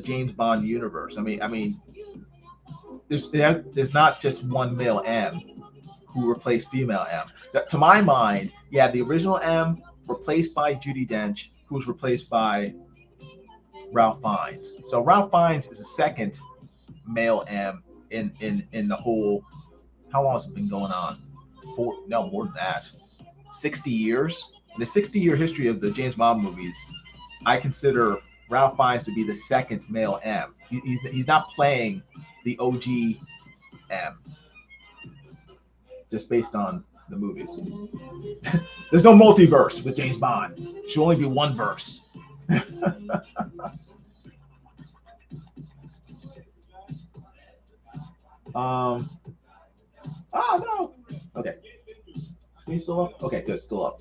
James Bond universe. I mean, there's not just one male M who replaced female M. To my mind, yeah, the original M replaced by Judi Dench, who was replaced by Ralph Fiennes. So Ralph Fiennes is the second male M in the whole. How long has it been going on? More than that. 60 years. In the 60-year history of the James Bond movies, I consider Ralph Fiennes to be the second male M. He's not playing the OG M, just based on the movies. There's no multiverse with James Bond. It should only be one verse. No. Okay. Screen still up? Okay, good. Still up.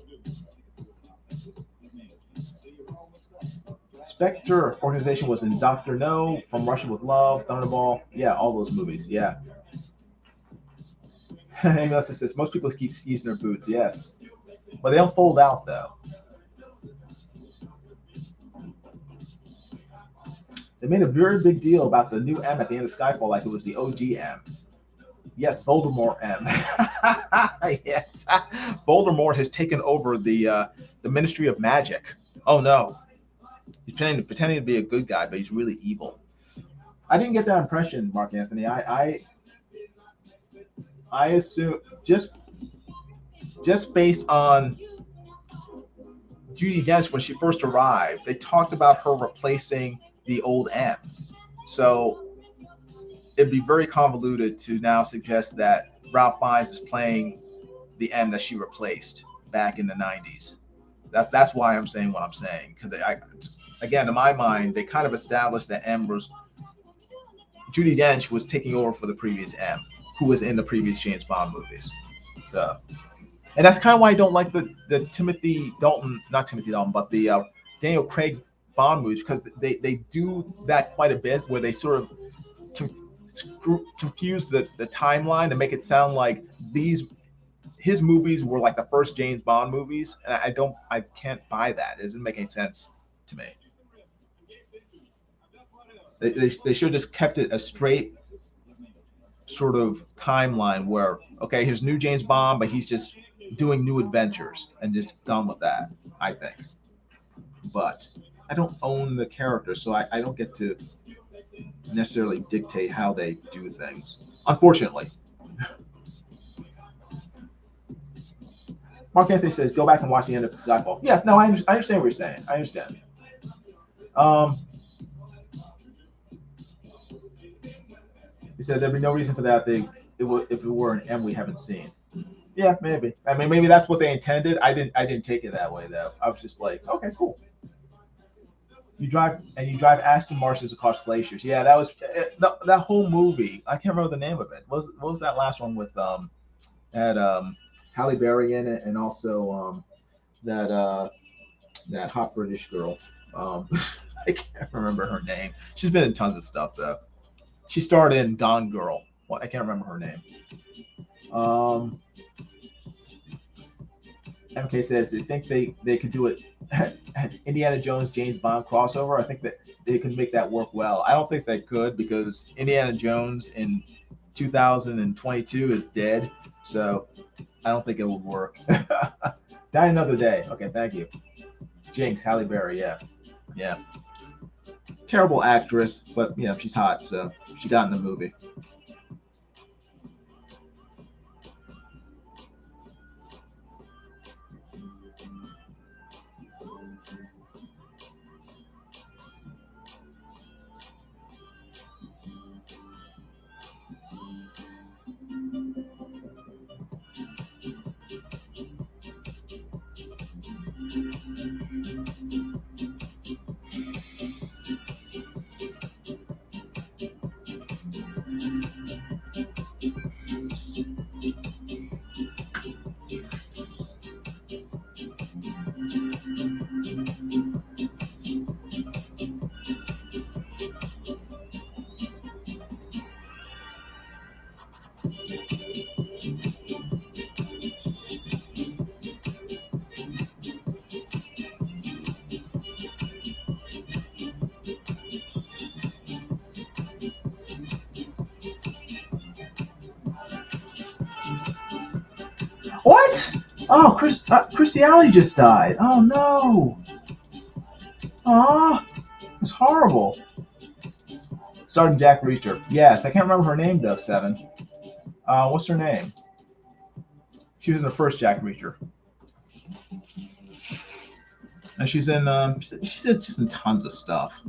Spectre organization was in Dr. No, From Russia with Love, Thunderball. Yeah, all those movies. Yeah. Melissa says most people keep skis in their boots. Yes, but they don't fold out though. They made a very big deal about the new M at the end of Skyfall, like it was the OG M. Yes, Voldemort M. Yes, Voldemort has taken over the Ministry of Magic. Oh no, he's pretending to be a good guy, but he's really evil. I didn't get that impression, Mark Anthony. I assume just based on Judi Dench when she first arrived, they talked about her replacing the old M. So it'd be very convoluted to now suggest that Ralph Fiennes is playing the M that she replaced back in the 90s. That's why I'm saying what I'm saying. Because again, in my mind, they kind of established that Judi Dench was taking over for the previous M, who was in the previous James Bond movies. So, and that's kind of why I don't like the not Timothy Dalton, but the Daniel Craig Bond movies, because they do that quite a bit, where they sort of confuse the timeline to make it sound like his movies were like the first James Bond movies, and I can't buy that. It doesn't make any sense to me. They should have just kept it a straight sort of timeline where, okay, here's new James Bond, but he's just doing new adventures and just done with that, I think. But I don't own the character, so I don't get to necessarily dictate how they do things, unfortunately. Mark Anthony says, go back and watch the end of Skyfall. Yeah, no, I understand what you're saying. I understand. He said there'd be no reason for that if it were an M we haven't seen. Yeah, maybe. I mean, maybe that's what they intended. I didn't take it that way though. I was just like, okay, cool. You drive Aston Martins across glaciers. Yeah, that was that whole movie. I can't remember the name of it. What was that last one with had Halle Berry in it, and also that hot British girl. I can't remember her name. She's been in tons of stuff though. She starred in Gone Girl. I can't remember her name. MK says they think they could do it. Indiana Jones, James Bond crossover. I think that they can make that work well. I don't think they could because Indiana Jones in 2022 is dead. So I don't think it would work. Die Another Day. Okay, thank you. Jinx, Halle Berry. Yeah. Terrible actress, but you know she's hot, so she got in the movie. What? Oh, Christy Alley just died. Oh no. Ah, it's horrible. Starring Jack Reacher. Yes, I can't remember her name though. Seven. What's her name? She was in the first Jack Reacher. And she's in. She's just in tons of stuff.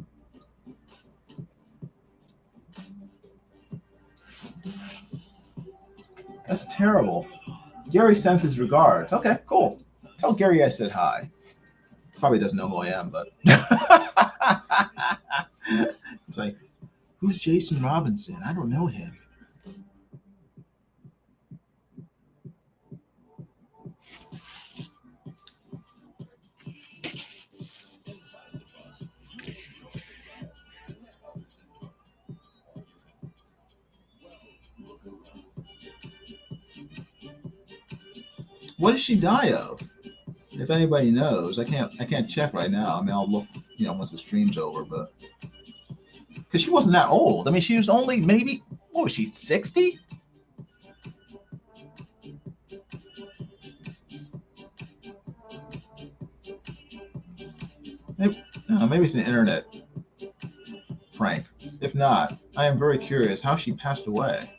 That's terrible. Gary sends his regards. Okay, cool. Tell Gary I said hi. Probably doesn't know who I am, but it's like, who's Jason Robinson? I don't know him. What did she die of? If anybody knows, I can't check right now. I mean, I'll look, you know, once the stream's over, but because she wasn't that old. I mean, she was only maybe, what was she, 60? Maybe it's an internet prank. If not, I am very curious how she passed away.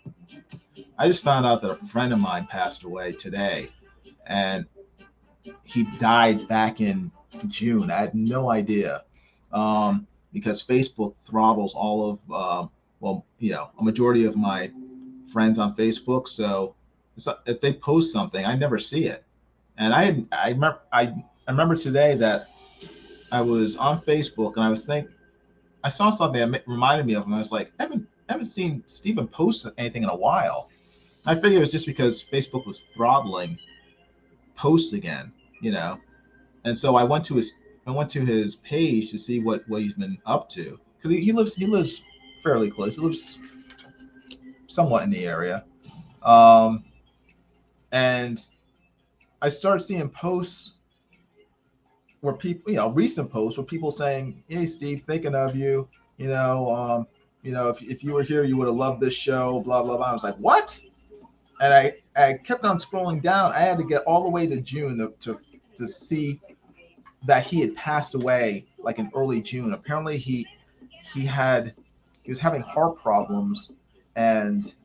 I just found out that a friend of mine passed away today. And he died back in June. I had no idea because Facebook throttles all of, well, you know, a majority of my friends on Facebook. So if they post something, I never see it. And I remember today that I was on Facebook and I saw something that reminded me of him. I was like, I haven't seen Stephen post anything in a while. I figured it was just because Facebook was throttling posts again, you know, and so I went to his page to see what he's been up to, because he lives fairly close. He lives somewhat in the area, and I started seeing posts where people, you know, recent posts where people saying, "Hey, Steve, thinking of you. You know, if you were here, you would have loved this show." Blah blah blah. I was like, what? And I kept on scrolling down. I had to get all the way to June to see that he had passed away, like in early June. Apparently he was having heart problems, and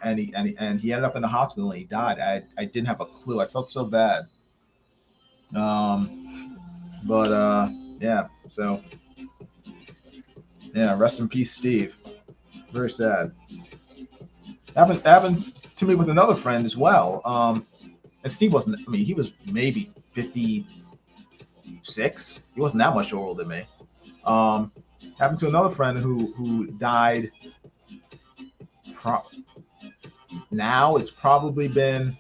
he ended up in the hospital and he died. I didn't have a clue. I felt so bad. Yeah. So yeah, rest in peace, Steve. Very sad. Happened to me with another friend as well. And Steve wasn't, I mean, he was maybe 56. He wasn't that much older than me. Happened to another friend who died. Now it's probably been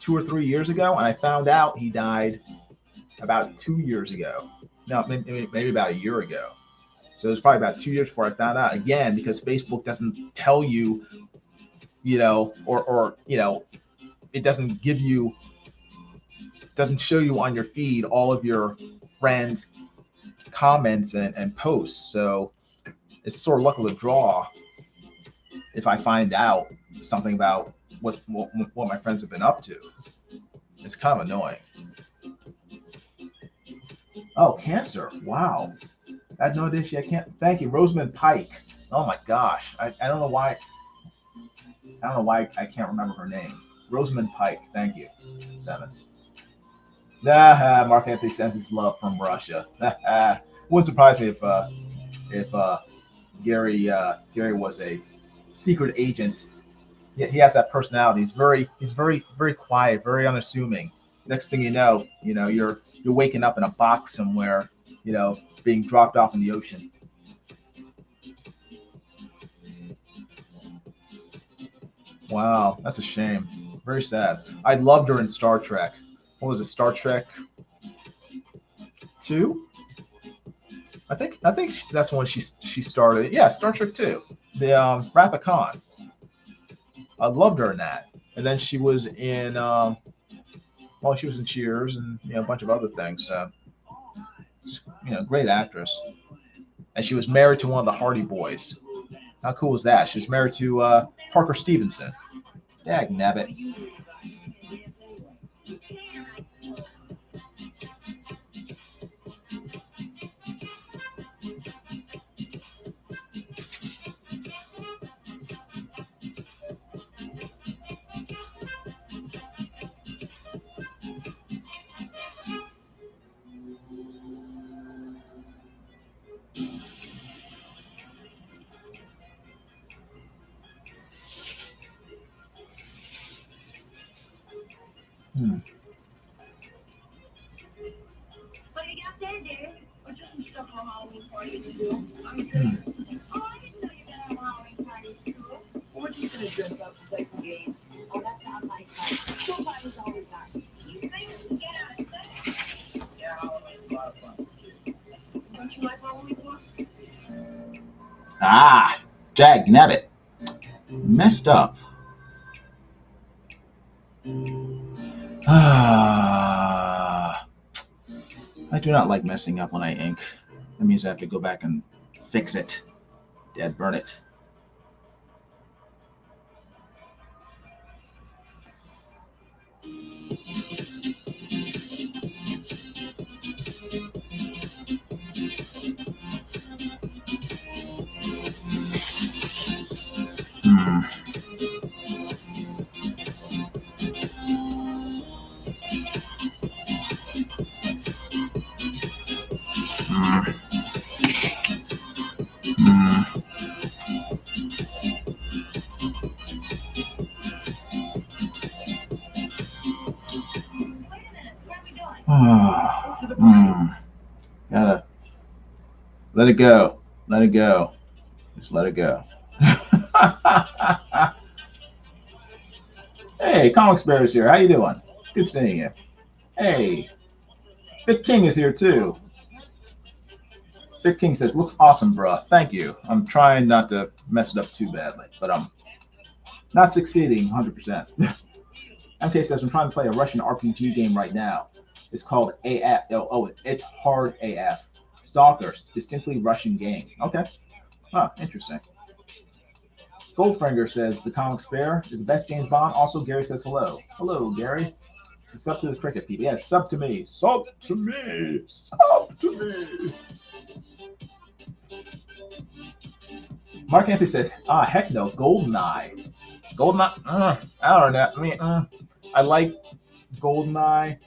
2 or 3 years ago, and I found out he died about 2 years ago. No, maybe about a year ago. So it was probably about 2 years before I found out, again, because Facebook doesn't tell you, you know, or you know, it doesn't give you doesn't show you on your feed all of your friends' comments and posts. So it's sort of luck of the draw if I find out something about what my friends have been up to. It's kind of annoying. Oh, cancer. Wow. I had no idea she had cancer. Thank you, Rosamund Pike. Oh my gosh. I don't know why. I don't know why I can't remember her name. Rosamund Pike. Thank you. 7. Mark Anthony sends his love from Russia. Wouldn't surprise me if Gary was a secret agent. He has that personality. He's very quiet, very unassuming. Next thing you know, you're waking up in a box somewhere, being dropped off in the ocean. Wow, that's a shame. Very sad. I loved her in Star Trek. What was it? Star Trek 2? I think that's when she started. Yeah, Star Trek 2. The Wrath of Khan. I loved her in that. And then she was in she was in Cheers and a bunch of other things. So great actress. And she was married to one of the Hardy Boys. How cool is that? She was married to Parker Stevenson. Dagnabbit. What do you got there, Dave? Or just some stuff for Halloween party to do? Oh, I didn't know you were gonna have a Halloween party at school. Well, we're just gonna dress up and play some games. Oh, that sounds like fun. School parties always are. You think we can get out of bed? Yeah, Halloween's a lot of fun. Don't you like Halloween more? Dagnabbit. Messed up. I do not like messing up when I ink. That means I have to go back and fix it. Dead burn it. Gotta let it go. Let it go. Just let it go. Hey, Comics Bear's here. How you doing? Good seeing you. Hey, Big King is here too. Big King says, looks awesome, bruh. Thank you. I'm trying not to mess it up too badly, but I'm not succeeding 100%. MK says, I'm trying to play a Russian RPG game right now. It's called AF. Oh, it's hard AF. Stalker, distinctly Russian game. Okay. Oh, interesting. Goldfinger says, the Comics Bear is the best James Bond. Also, Gary says hello. Hello, Gary. Sub to the cricket people. Yeah, sub to me. Sub to me. Sub to me. Mark Anthony says, heck no, GoldenEye. GoldenEye, I don't know. I mean, I like GoldenEye,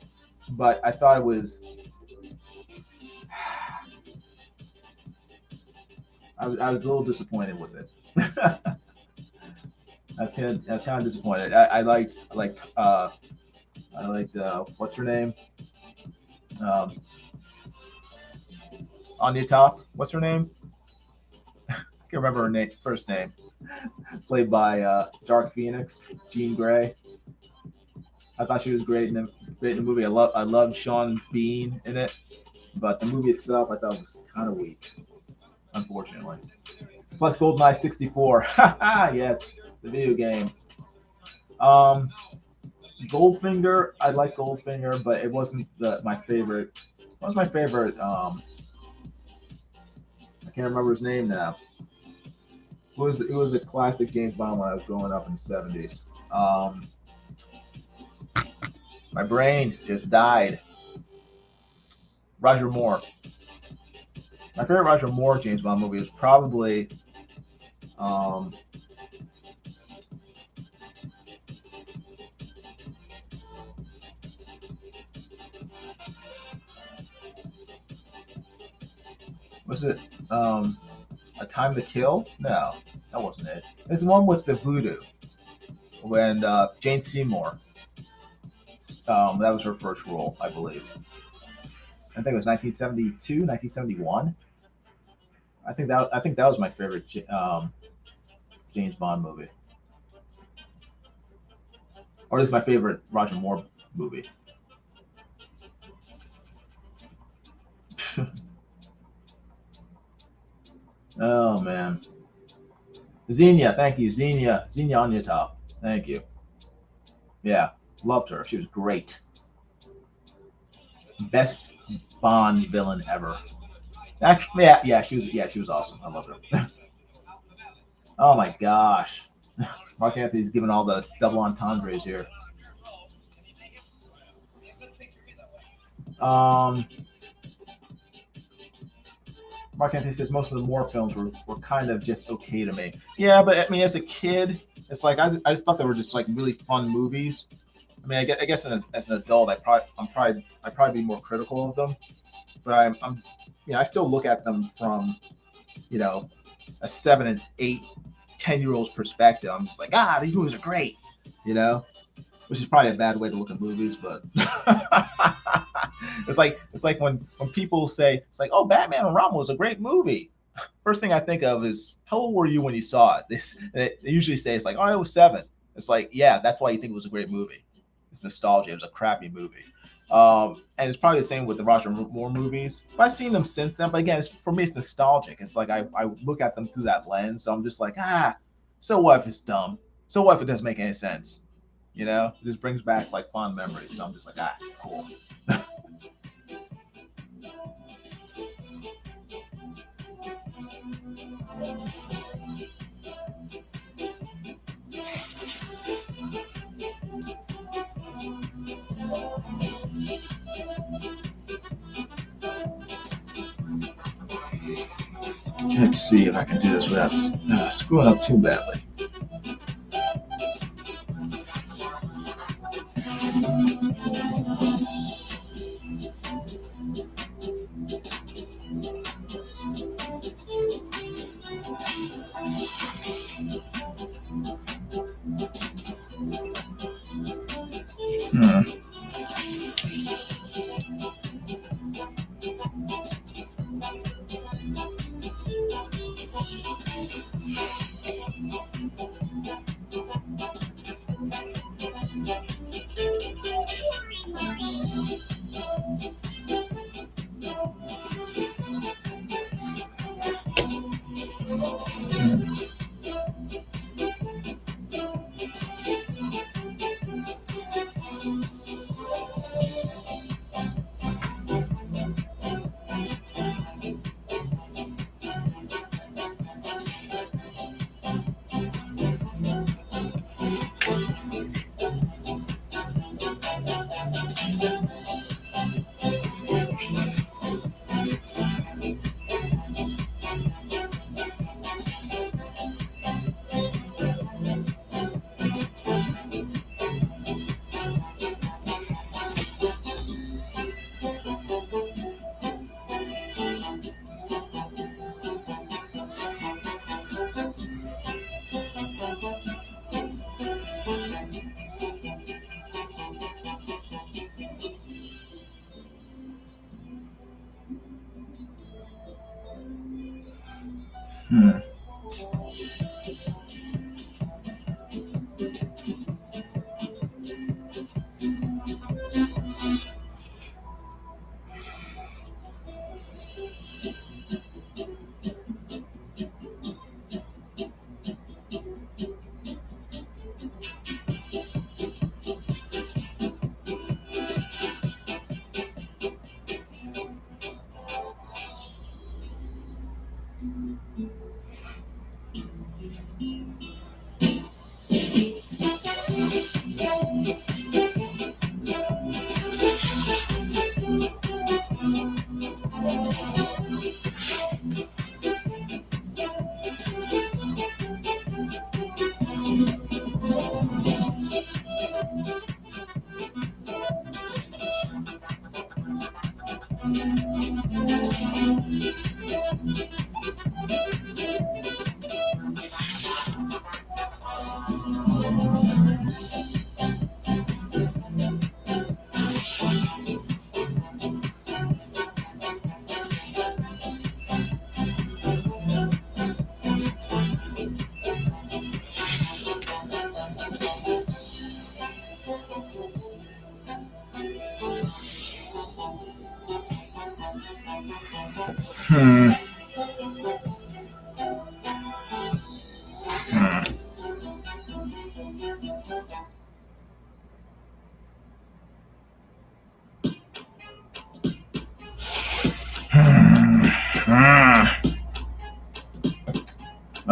but I thought it was, I was a little disappointed with it. I was kind of disappointed. I liked what's her name? On your top, what's her name? I can't remember her first name. Played by Dark Phoenix, Jean Grey. I thought she was great in the movie. I loved Sean Bean in it, but the movie itself I thought was kind of weak, unfortunately. Plus GoldenEye 64. Yes, the video game. Goldfinger, I like Goldfinger, but it wasn't my favorite. What was my favorite? I can't remember his name now. It was a classic James Bond when I was growing up in the 70s. My brain just died. Roger Moore. My favorite Roger Moore James Bond movie was probably was it A Time to Kill? No, that wasn't it. It's the one with the voodoo when Jane Seymour. That was her first role, I believe. I think it was 1972, 1971. I think that was my favorite James Bond movie, or at least my favorite Roger Moore movie. Oh man, Xenia, thank you, Xenia on your top, thank you. Yeah, loved her. She was great. Best Bond villain ever. Actually, yeah, she was awesome. I loved her. Oh my gosh, Mark Anthony's giving all the double entendres here. Mark Anthony says most of the Moore films were kind of just okay to me. Yeah, but I mean, as a kid, it's like I just thought they were just like really fun movies. I mean, I guess as an adult, I'd probably be more critical of them. But I'm I still look at them from, a 7 and 8, 10-year-old's perspective. I'm just like, these movies are great, which is probably a bad way to look at movies, but it's like when people say, it's like, oh, Batman and Robin was a great movie. First thing I think of is, how old were you when you saw it? They usually say, it's like, oh, I was 7. It's like, yeah, that's why you think it was a great movie. It's nostalgia. It was a crappy movie. And it's probably the same with the Roger Moore movies. But I've seen them since then. But again, for me, it's nostalgic. It's like I look at them through that lens. So I'm just like, so what if it's dumb? So what if it doesn't make any sense? It just brings back like fond memories. So I'm just like, cool. Let's see if I can do this without screwing up too badly.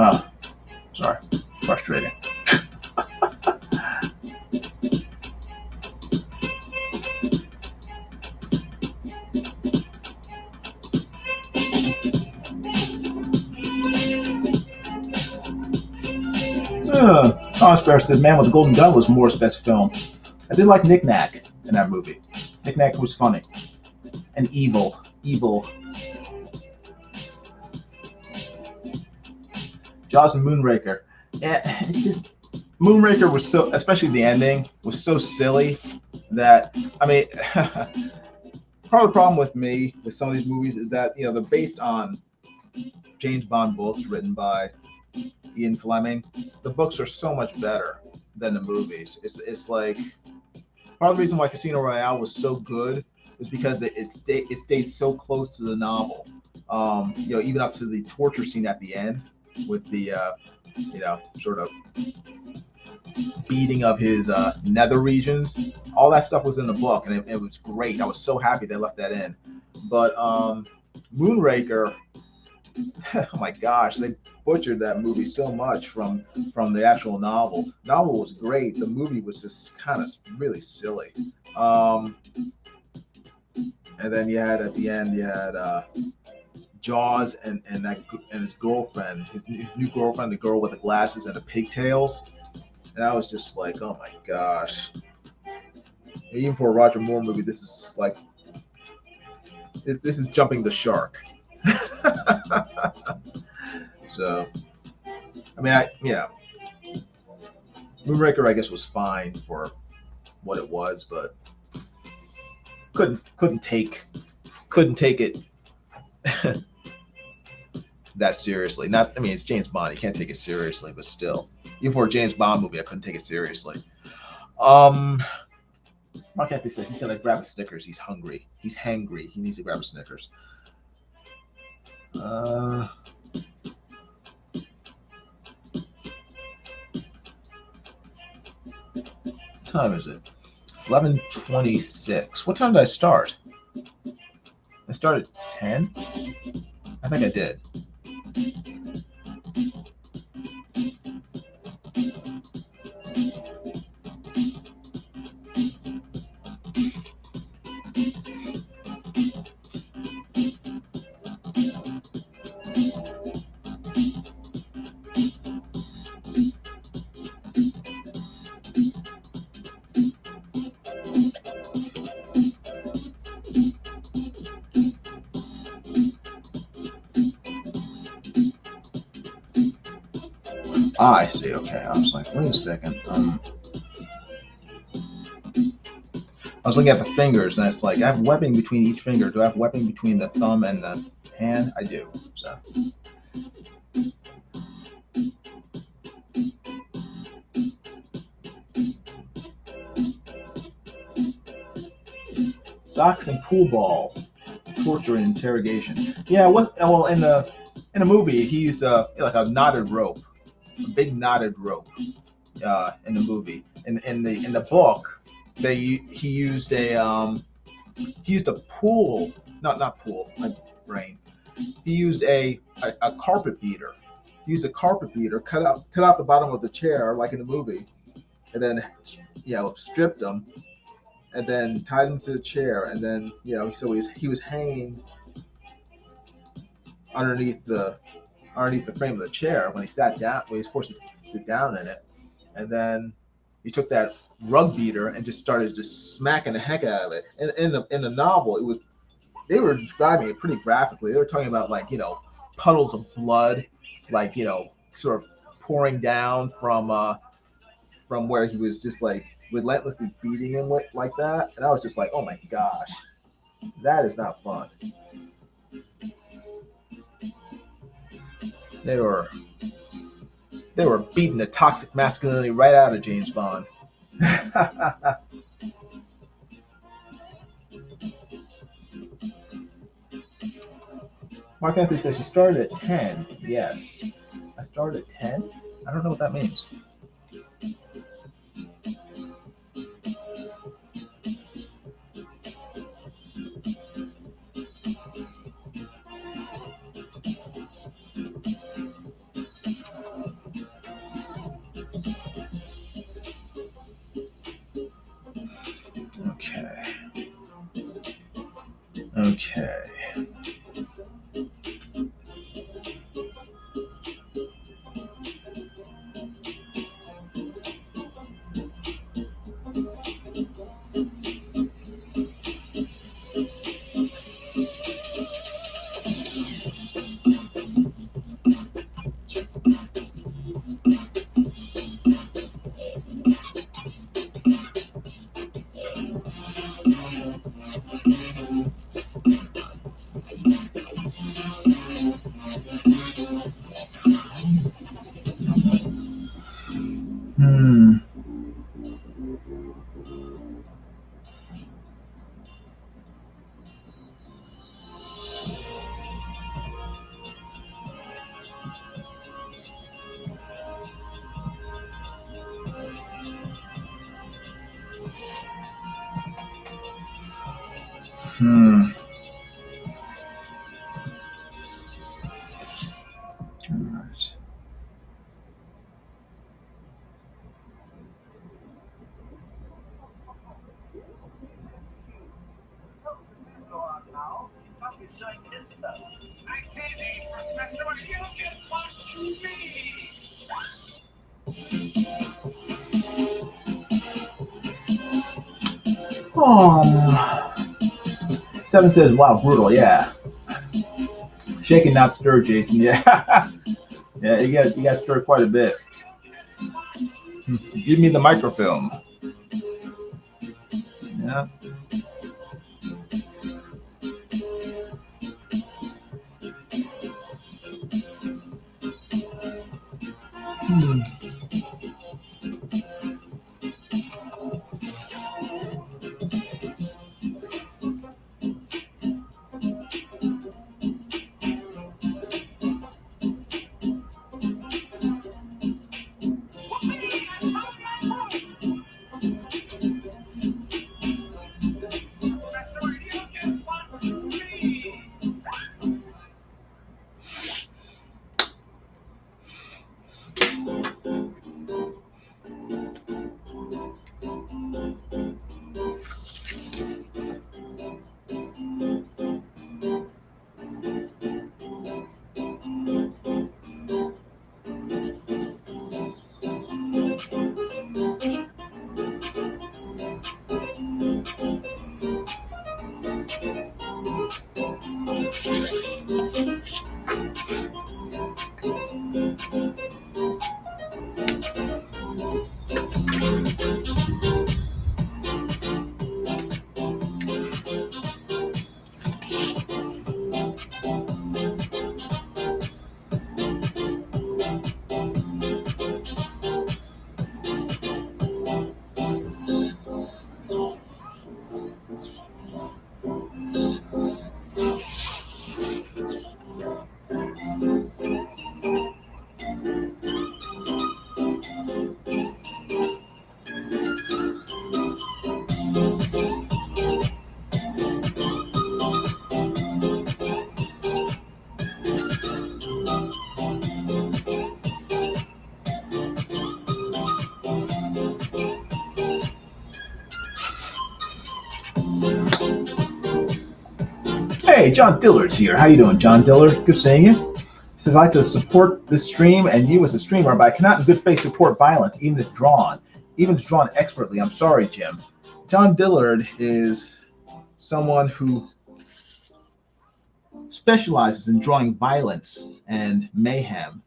Oh, sorry. Frustrating. Thomas Bear said, "Man with the Golden Gun" was Moore's best film. I did like Knick Knack in that movie. Knick Knack was funny and evil. Jaws and Moonraker. It's just, Moonraker was so, especially the ending, was so silly that, I mean, part of the problem with me with some of these movies is that, you know, they're based on James Bond books written by Ian Fleming. The books are so much better than the movies. It's like, part of the reason why Casino Royale was so good is because it stays so close to the novel. You know, even up to the torture scene at the end with the, you know, sort of beating of his nether regions. All that stuff was in the book, and it was great. I was so happy they left that in. But Moonraker, oh my gosh, they butchered that movie so much from the actual novel. The novel was great. The movie was just kind of really silly. And then you had at the end, you had Jaws and his girlfriend, his new girlfriend, the girl with the glasses and the pigtails. And I was just like, oh my gosh. Even for a Roger Moore movie, this is like, this is jumping the shark. So, I mean, yeah, Moonraker, I guess, was fine for what it was, but couldn't take it that seriously. Not, I mean, it's James Bond, you can't take it seriously, but still, even for a James Bond movie, I couldn't take it seriously. Mark Anthony says he's gonna grab a Snickers. He's hungry. He's hangry. He needs to grab a Snickers. What time is it? It's 11:26. What time did I start? I started at 10? I think I did. I see. Okay. I was like, wait a second. I was looking at the fingers, and it's like I have webbing between each finger. Do I have webbing between the thumb and the hand? I do. So. Socks and pool ball, torture and interrogation. Yeah. Well, in the movie, he used like a knotted rope. A big knotted rope in the movie. In the book, he used a pool, not pool, my brain. He used a carpet beater. He used a carpet beater, cut out the bottom of the chair like in the movie, and then stripped him, and then tied him to the chair, and then so he was hanging underneath the frame of the chair when he sat down, when he was forced to sit down in it. And then he took that rug beater and just started smacking the heck out of it. And in the novel, it was they were describing it pretty graphically. They were talking about like, puddles of blood, like, sort of pouring down from where he was just like relentlessly beating him with like that. And I was just like, oh my gosh, that is not fun. They were beating the toxic masculinity right out of James Bond. Mark Anthony says, you started at 10. Yes. I started at 10? I don't know what that means. Okay. Seven says, wow, brutal. Yeah. Shake and not stir, Jason. Yeah. Yeah, you got to stir quite a bit. Give me the microfilm. Yeah. Hey, John Dillard's here. How you doing, John Dillard? Good seeing you. He says, I like to support this stream and you as a streamer, but I cannot in good faith support violence, even if drawn expertly. I'm sorry, Jim. John Dillard is someone who specializes in drawing violence and mayhem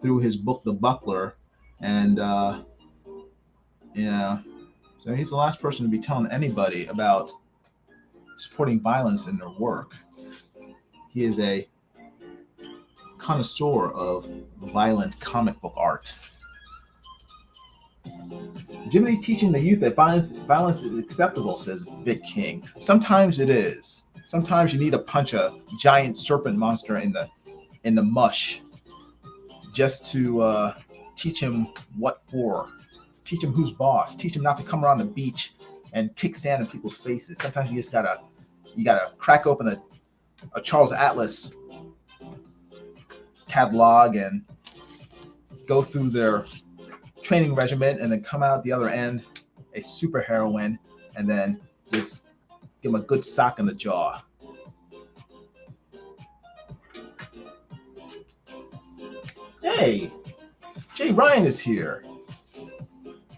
through his book, The Buckler. And yeah, so he's the last person to be telling anybody about supporting violence in their work. He is a connoisseur of violent comic book art. Jiminy teaching the youth that violence is acceptable, says Vic King. Sometimes it is. Sometimes you need to punch a giant serpent monster in the mush just to teach him what for. Teach him who's boss. Teach him not to come around the beach and kick sand in people's faces. Sometimes you just gotta crack open a Charles Atlas catalog and go through their training regimen and then come out the other end a super heroine and then just give him a good sock in the jaw. Hey, Jay Ryan is here.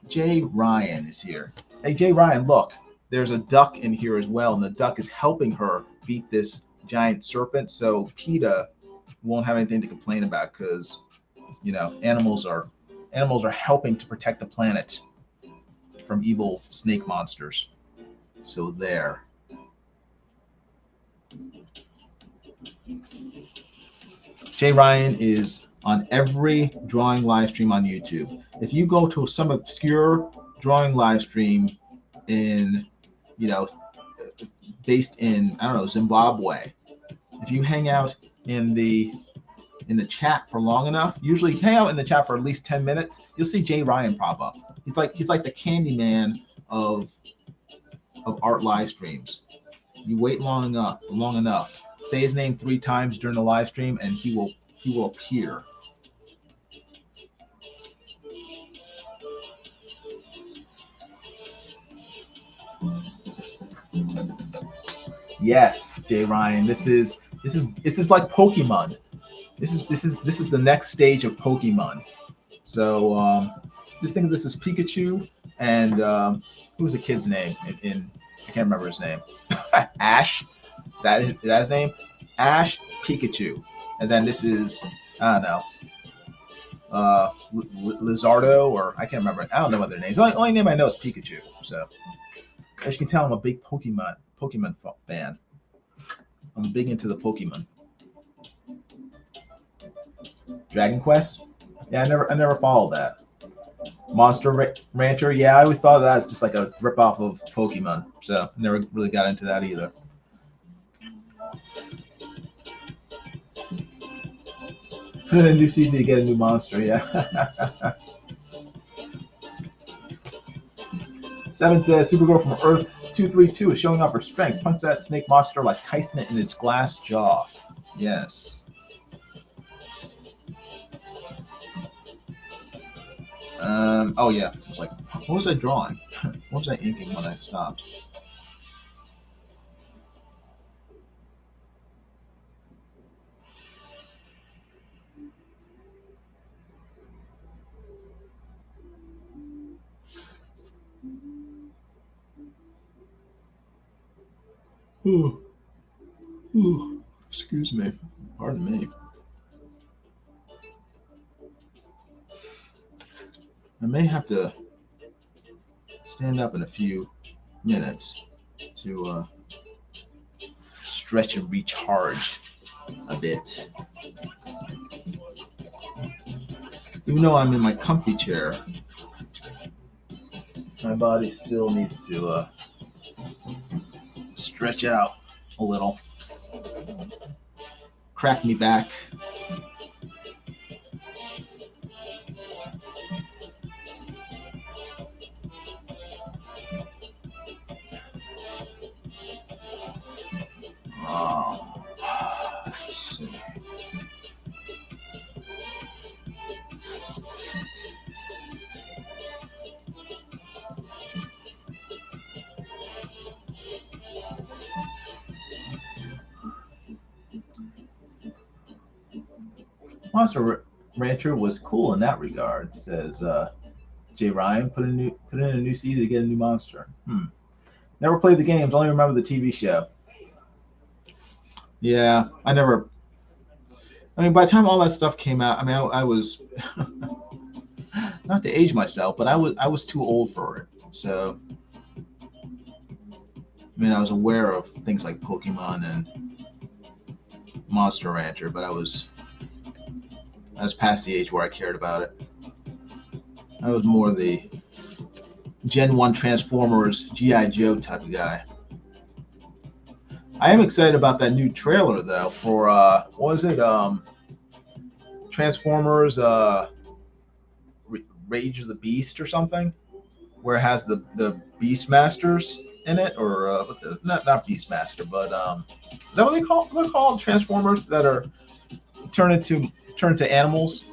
Jay Ryan is here. Hey, Jay Ryan, look, there's a duck in here as well, and the duck is helping her beat this giant serpent, so PETA won't have anything to complain about because, you know, animals are helping to protect the planet from evil snake monsters. So there. Jay Ryan is on every drawing live stream on YouTube. If you go to some obscure drawing live stream in, you know, based in, I don't know, Zimbabwe, if you hang out in the chat for long enough, usually hang out in the chat for at least 10 minutes, you'll see Jay Ryan pop up. He's like the Candyman of art live streams. You wait long enough, say his name 3 times during the live stream, and he will appear. Yes, Jay Ryan. This is like Pokemon. This is the next stage of Pokemon. So just think of this as Pikachu and who was the kid's name? I can't remember his name. Ash. Is that his name? Ash Pikachu. And then this is, I don't know, Lizardo, or I can't remember. I don't know what their names. The only name I know is Pikachu. So as you can tell, I'm a big Pokemon fan. I'm big into the Pokemon. Dragon Quest? Yeah, I never followed that. Monster Rancher? Yeah, I always thought that was just like a ripoff of Pokemon. So never really got into that either. Put in a new season to get a new monster, yeah. 7 says, Supergirl from Earth 232 is showing off her strength. Punch that snake monster like Tyson in his glass jaw. Yes. Oh yeah. I was like, what was I drawing? What was I inking when I stopped? Excuse me. Pardon me. I may have to stand up in a few minutes to stretch and recharge a bit. Even though I'm in my comfy chair, my body still needs to stretch out a little. Crack me back. Let's see. Monster Rancher was cool in that regard, says Jay Ryan. Put in a new CD to get a new monster. Never played the games, only remember the TV show. Yeah, I never. I mean, by the time all that stuff came out, I mean, I was not to age myself, but I was too old for it. So, I mean, I was aware of things like Pokemon and Monster Rancher, but I was past the age where I cared about it. I was more the Gen 1 Transformers, G.I. Joe type of guy. I am excited about that new trailer though for what was it? Transformers Rage of the Beast or something, where it has the Beastmasters in it, or not Beastmaster, but is that what they're called? Transformers that are turned to animals,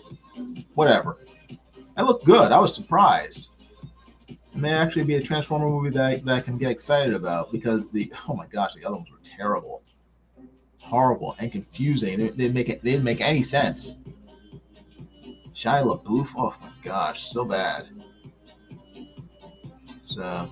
whatever. That looked good. I was surprised. It may actually be a Transformer movie that I can get excited about, because oh my gosh, the other ones were terrible, horrible, and confusing. They didn't make any sense. Shia LaBeouf, oh my gosh, so bad. So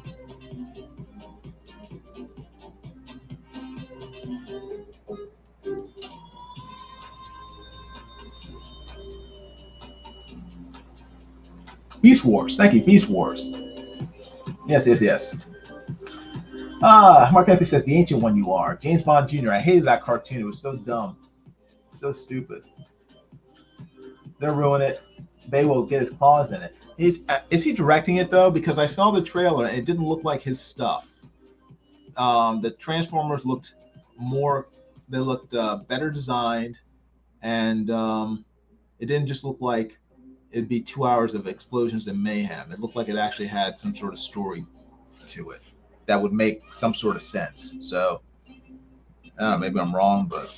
Beast Wars, thank you, Beast Wars. Yes. Mark Anthony says, the ancient one you are. James Bond Jr., I hated that cartoon. It was so dumb. So stupid. They'll ruin it. They will get his claws in it. Is he directing it, though? Because I saw the trailer, and it didn't look like his stuff. The Transformers looked better designed, and it didn't just look like it'd be 2 hours of explosions and mayhem. It looked like it actually had some sort of story to it that would make some sort of sense. So, I don't know, maybe I'm wrong, but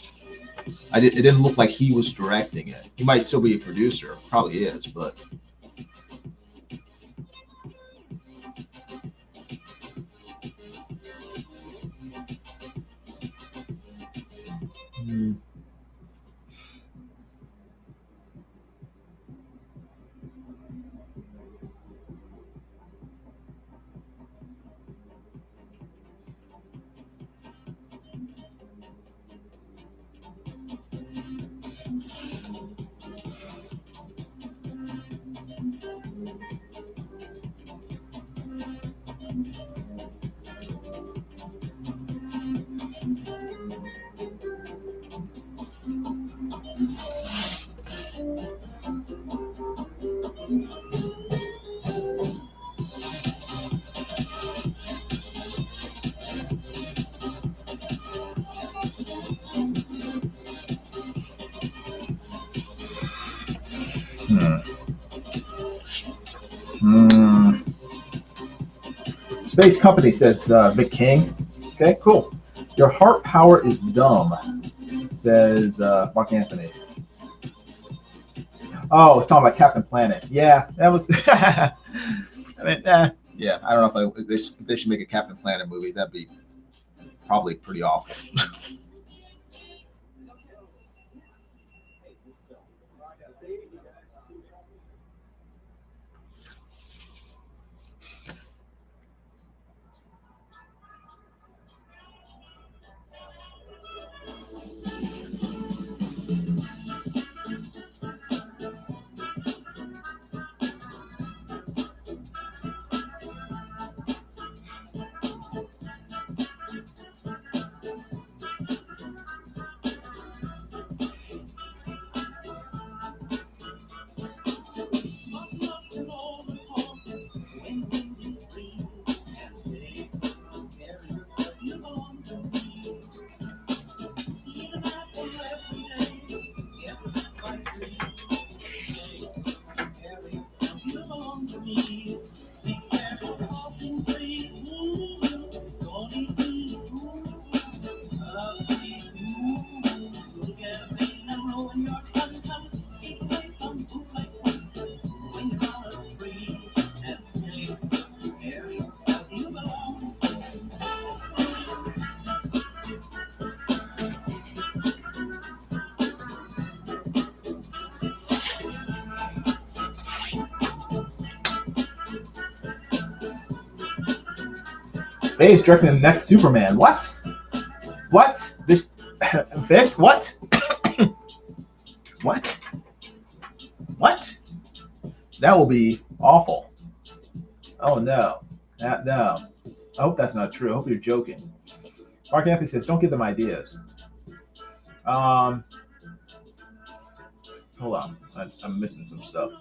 it didn't look like he was directing it. He might still be a producer, probably is, but Space Company says, Big King. Okay, cool. Your heart power is dumb, says Mark Anthony. Oh, talking about Captain Planet. Yeah, that was. I mean, yeah. I don't know if they should make a Captain Planet movie. That'd be probably pretty awful. He's directing the next Superman. What? What? Vic, what? What? What? That will be awful. Oh no. No. I hope that's not true. I hope you're joking. Mark Anthony says, don't give them ideas. Hold on. I'm missing some stuff.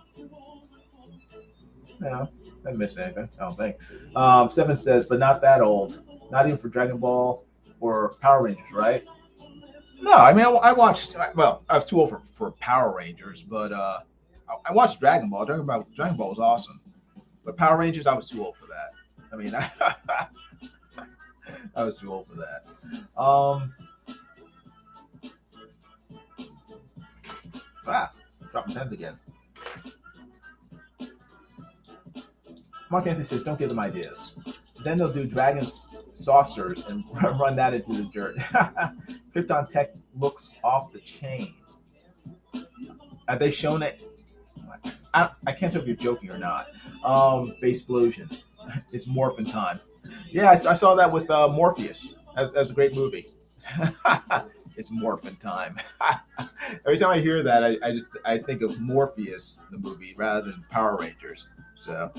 No, I didn't miss anything. I don't think. Seven says, but not that old. Not even for Dragon Ball or Power Rangers, right? No, I mean, I watched, well, I was too old for Power Rangers, but I watched Dragon Ball. Dragon Ball was awesome. But Power Rangers, I was too old for that. I mean, I was too old for that. Dropping tens again. Mark Anthony says, don't give them ideas. Then they'll do dragon saucers and run that into the dirt. Krypton Tech looks off the chain. Have they shown it? I can't tell if you're joking or not. Base explosions. It's morphin' time. Yeah, I saw that with Morpheus. That's a great movie. It's morphin' time. Every time I hear that, I think of Morpheus, the movie, rather than Power Rangers. So.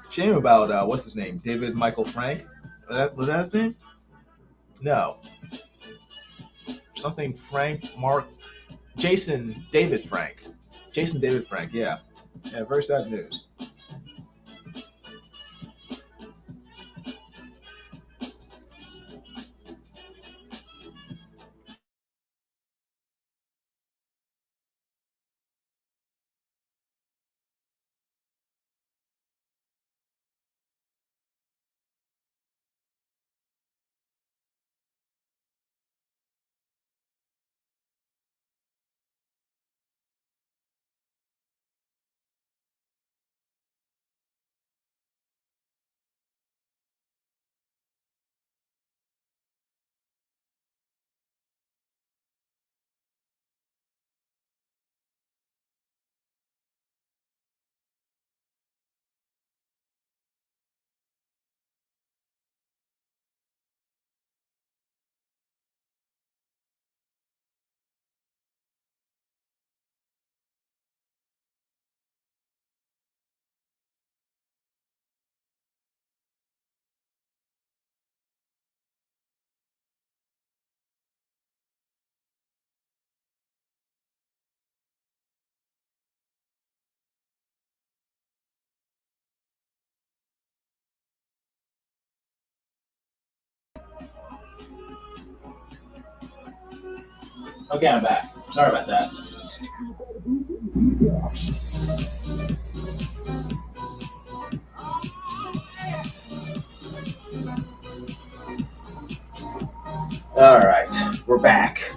Shame about what's his name? David Michael Frank? Was that his name? No. Something Frank Mark Jason David Frank. Jason David Frank, yeah. Yeah, very sad news. Okay, I'm back. Sorry about that. All right, we're back.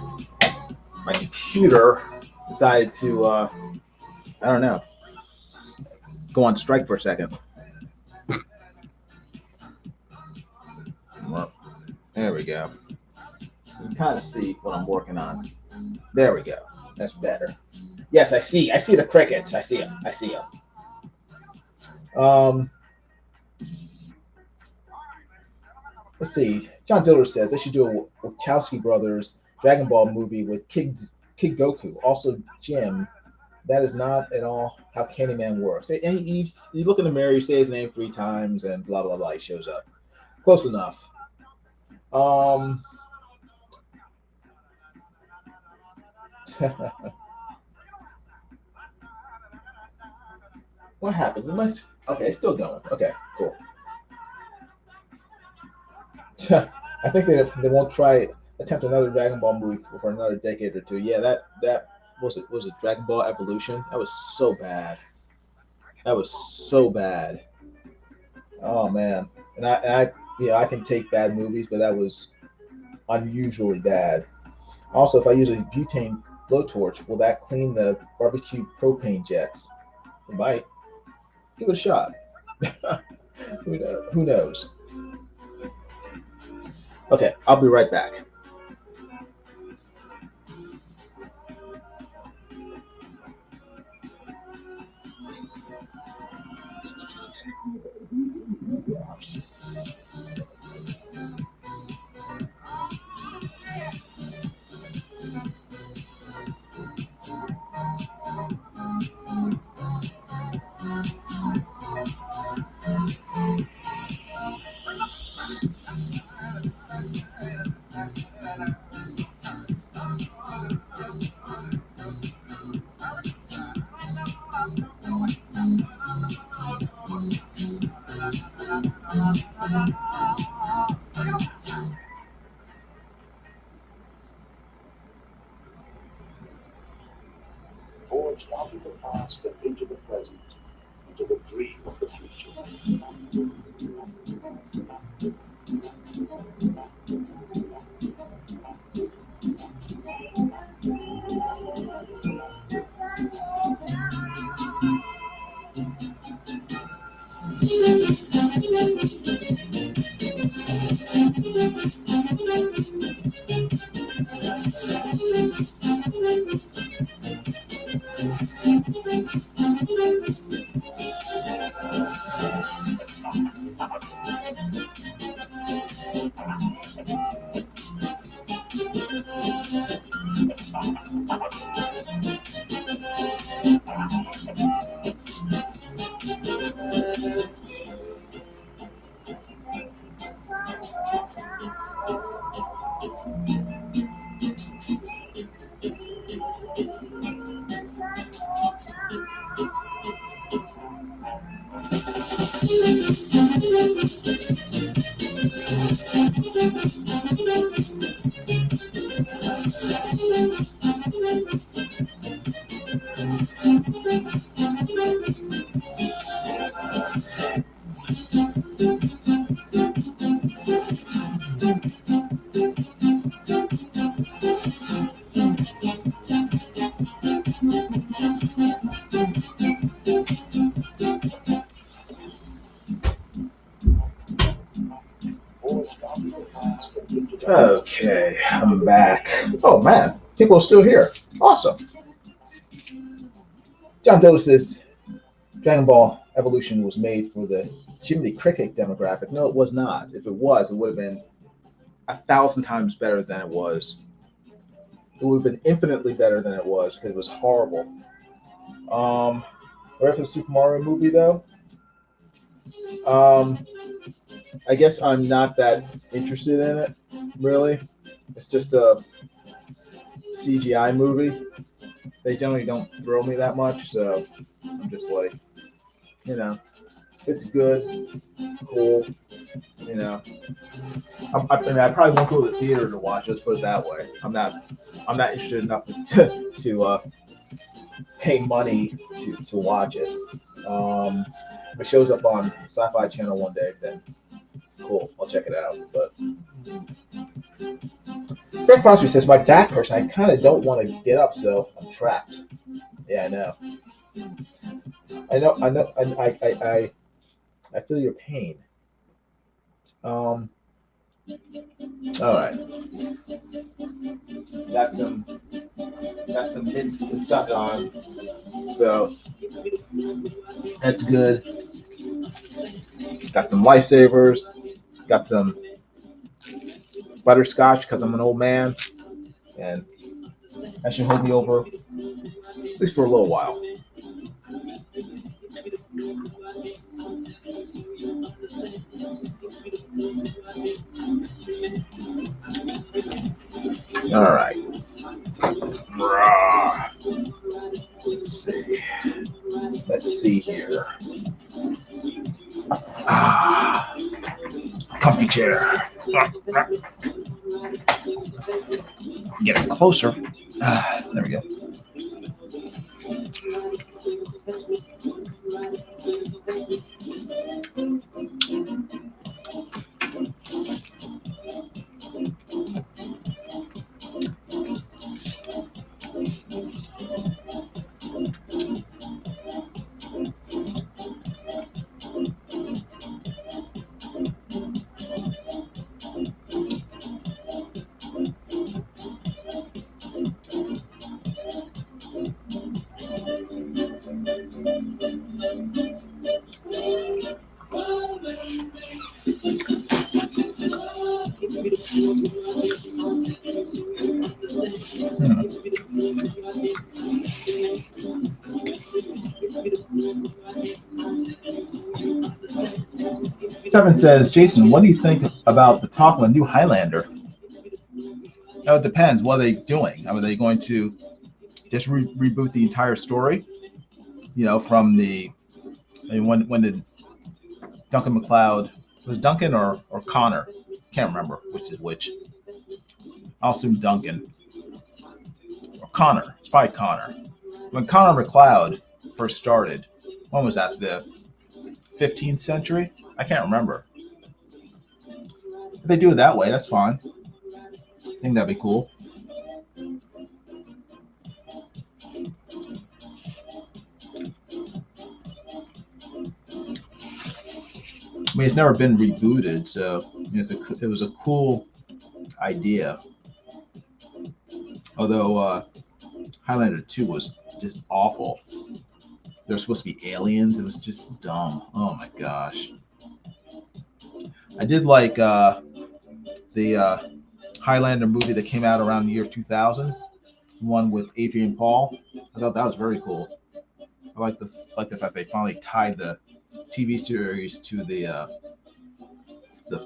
My computer decided to, I don't know, go on strike for a second. Well, there we go. You can kind of see what I'm working on. There we go. That's better. Yes, I see the crickets. I see them. Let's see. John Diller says they should do a Wachowski brothers Dragon Ball movie with Kid Goku. Also, Jim, that is not at all how Candyman works. You look in the mirror, you say his name 3 times, and blah, blah, blah, he shows up. Close enough. What happened? Okay, it's still going. Okay, cool. I think they won't attempt another Dragon Ball movie for another decade or two. Yeah, that was it Dragon Ball Evolution? That was so bad. Oh man. And I can take bad movies, but that was unusually bad. Also, if I use a butane blowtorch, will that clean the barbecue propane jets? It might. Give it a shot. Who knows? Okay, I'll be right back. Forged out of the past and into the present, into the dream of the future. Okay, I'm back. Oh man, people are still here. Awesome. John noticed this Dragon Ball Evolution was made for the Jiminy Cricket demographic. No, it was not. If it was, it would have been 1,000 times better than it was. It would have been infinitely better than it was because it was horrible. Ready for the Super Mario movie though? I guess I'm not that interested in it, really. It's just a CGI movie. They generally don't thrill me that much, so I'm just like, you know, it's good, cool, you know. I mean, I probably won't go to the theater to watch it. Let's put it that way. I'm not interested enough to pay money to watch it. If it shows up on Sci-Fi Channel one day, then cool, I'll check it out. But Greg Crosby says, my back hurts. I kind of don't want to get up, so I'm trapped. Yeah, I know. I feel your pain. All right. Got some mints to suck on. So that's good. Got some lifesavers. Got some butterscotch because I'm an old man, and that should hold me over at least for a little while. All right. Let's see here. Comfy chair. Get it closer. There we go. Seven says, Jason, what do you think about the talk of a new Highlander? It depends. What are they doing? Are they going to just reboot the entire story? You know, from the, I mean, when did Duncan MacLeod, was Duncan or Connor? Can't remember which is which. I'll assume Duncan. Or Connor. It's probably Connor. When Connor MacLeod first started, when was that? The 15th century? I can't remember. If they do it that way, that's fine. I think that'd be cool. I mean, it's never been rebooted, so it was a cool idea. Although Highlander 2 was just awful. There's supposed to be aliens. It was just dumb. Oh my gosh. I did like the Highlander movie that came out around the year 2000, one with Adrian Paul. I thought that was very cool. I like the fact they finally tied the TV series to the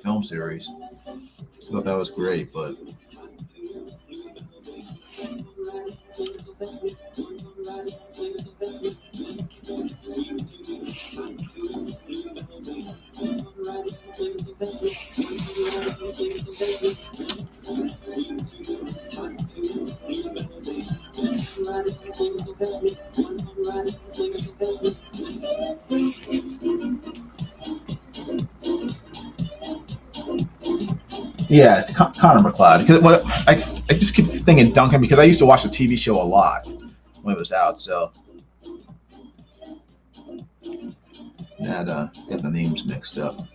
film series. I thought that was great, but yeah, it's Connor MacLeod. Because I just keep thinking Duncan because I used to watch the TV show a lot when it was out, so that got the names mixed up.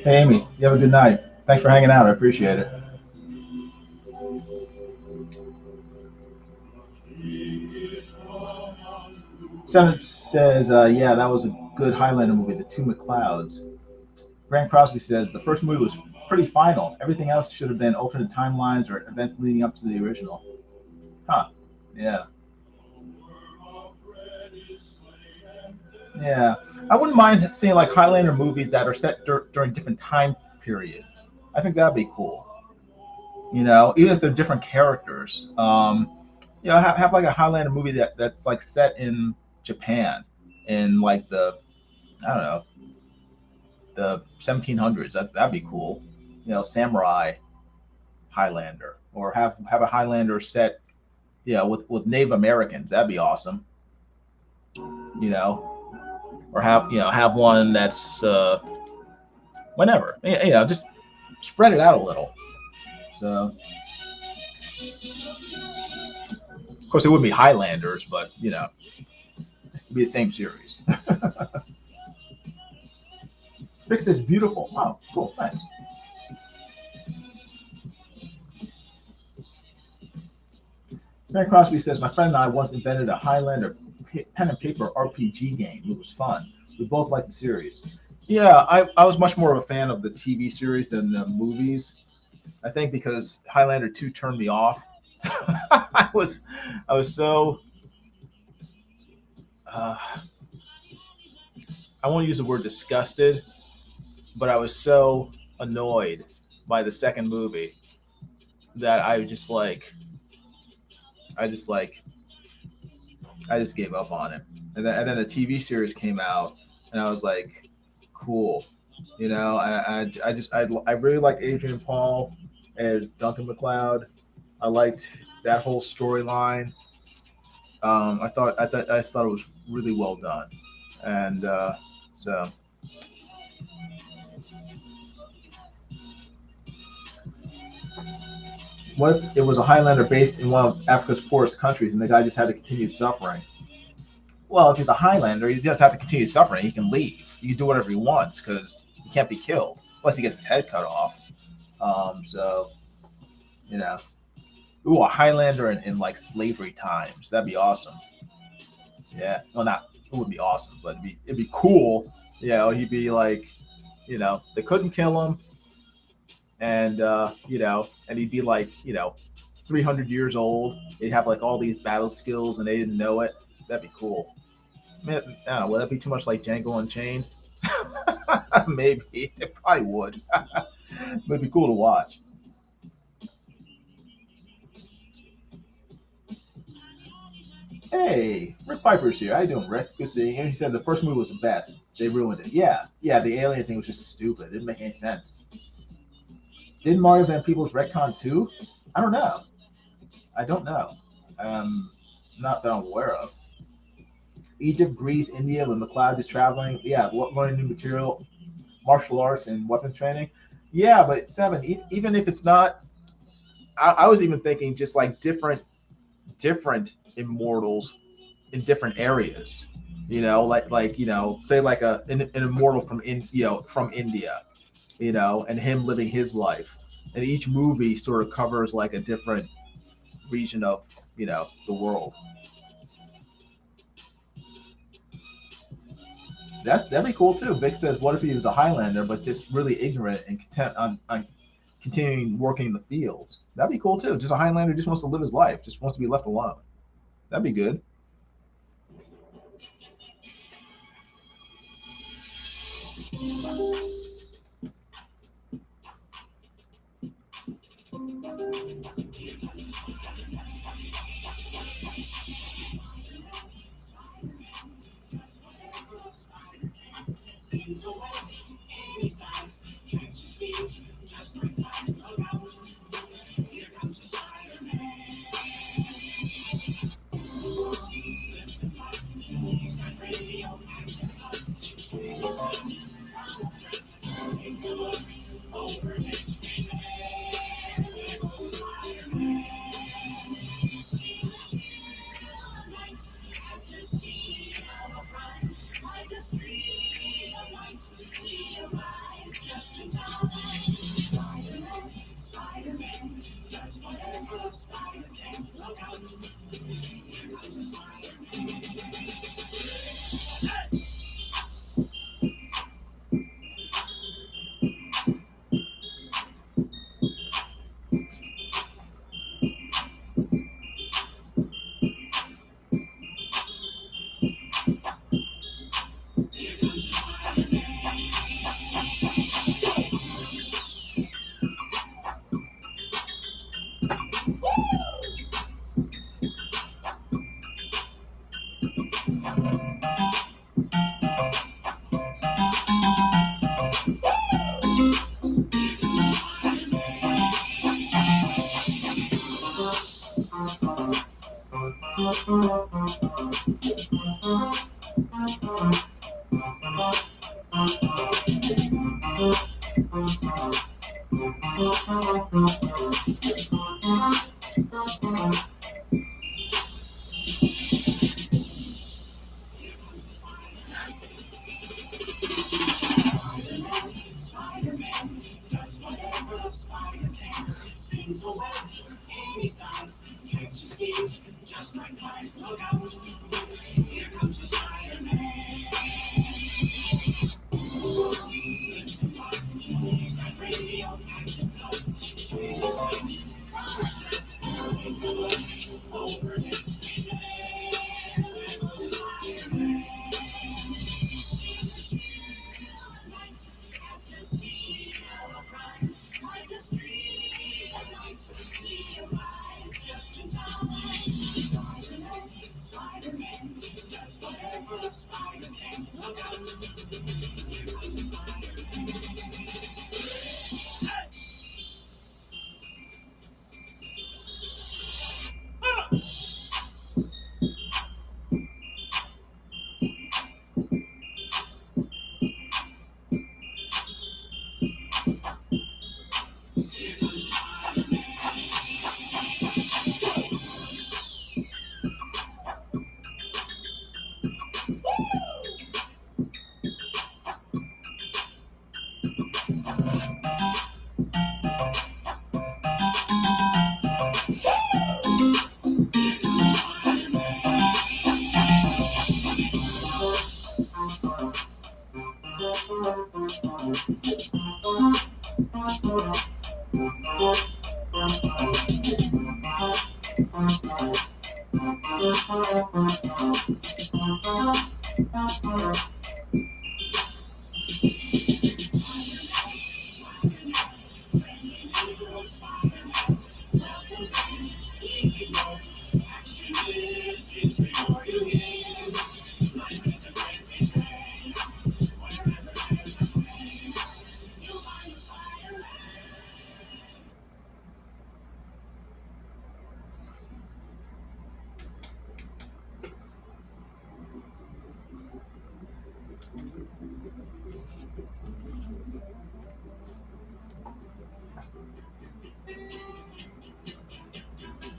Hey, Amy, you have a good night. Thanks for hanging out. I appreciate it. Senate says, yeah, that was a good Highlander movie, The Two MacLeods. Grant Crosby says, the first movie was pretty final. Everything else should have been alternate timelines or events leading up to the original. Huh, yeah. Yeah, I wouldn't mind seeing like Highlander movies that are set during different time periods. I think that'd be cool. You know, even if they're different characters. You know, have like a Highlander movie that's like set in Japan in like the, I don't know, the 1700s. That'd be cool. You know, samurai Highlander, or have a Highlander set, yeah, with Native Americans. That'd be awesome. You know, or have one that's whenever. You know, just spread it out a little. So, of course, it wouldn't be Highlanders, but you know, it'd be the same series. Rick says beautiful. Wow, cool, thanks. Mary Crosby says, my friend and I once invented a Highlander pen and paper RPG game. It was fun. We both liked the series. Yeah, I was much more of a fan of the TV series than the movies. I think because Highlander 2 turned me off. I was so I won't use the word disgusted, but I was so annoyed by the second movie that I just gave up on it. And then the TV series came out, and I was like, cool, you know. I really liked Adrian Paul as Duncan MacLeod. I liked that whole storyline. I thought it was really well done, and so. What if it was a Highlander based in one of Africa's poorest countries, and the guy just had to continue suffering? Well, if he's a Highlander, he just have to continue suffering. He can leave. He can do whatever he wants because he can't be killed unless he gets his head cut off. So, you know, ooh, a Highlander in like slavery times. That'd be awesome. Yeah, well, it would be awesome, but it'd be cool. You know, he'd be like, you know, they couldn't kill him, and you know, and he'd be like, you know, 300 years old. He'd have like all these battle skills, and they didn't know it. That'd be cool. Man, I don't know, would that be too much like Django Unchained? Maybe. It probably would. But it'd be cool to watch. Hey, Rick Piper's here. How you doing, Rick? Good seeing you. He said the first movie was the best. They ruined it. Yeah, the alien thing was just stupid. It didn't make any sense. Did Mario Van Peebles retcon too? I don't know. Not that I'm aware of. Egypt, Greece, India, when MacLeod is traveling. Yeah, learning new material, martial arts, and weapons training. Yeah, but Seven, even if it's not, I was even thinking just like different immortals in different areas. You know, like you know, say like an immortal from India, you know, and him living his life. And each movie sort of covers like a different region of, you know, the world. That'd be cool too. Vic says, what if he was a Highlander but just really ignorant and content on continuing working in the fields? That'd be cool too. Just a Highlander just wants to live his life, just wants to be left alone. That'd be good.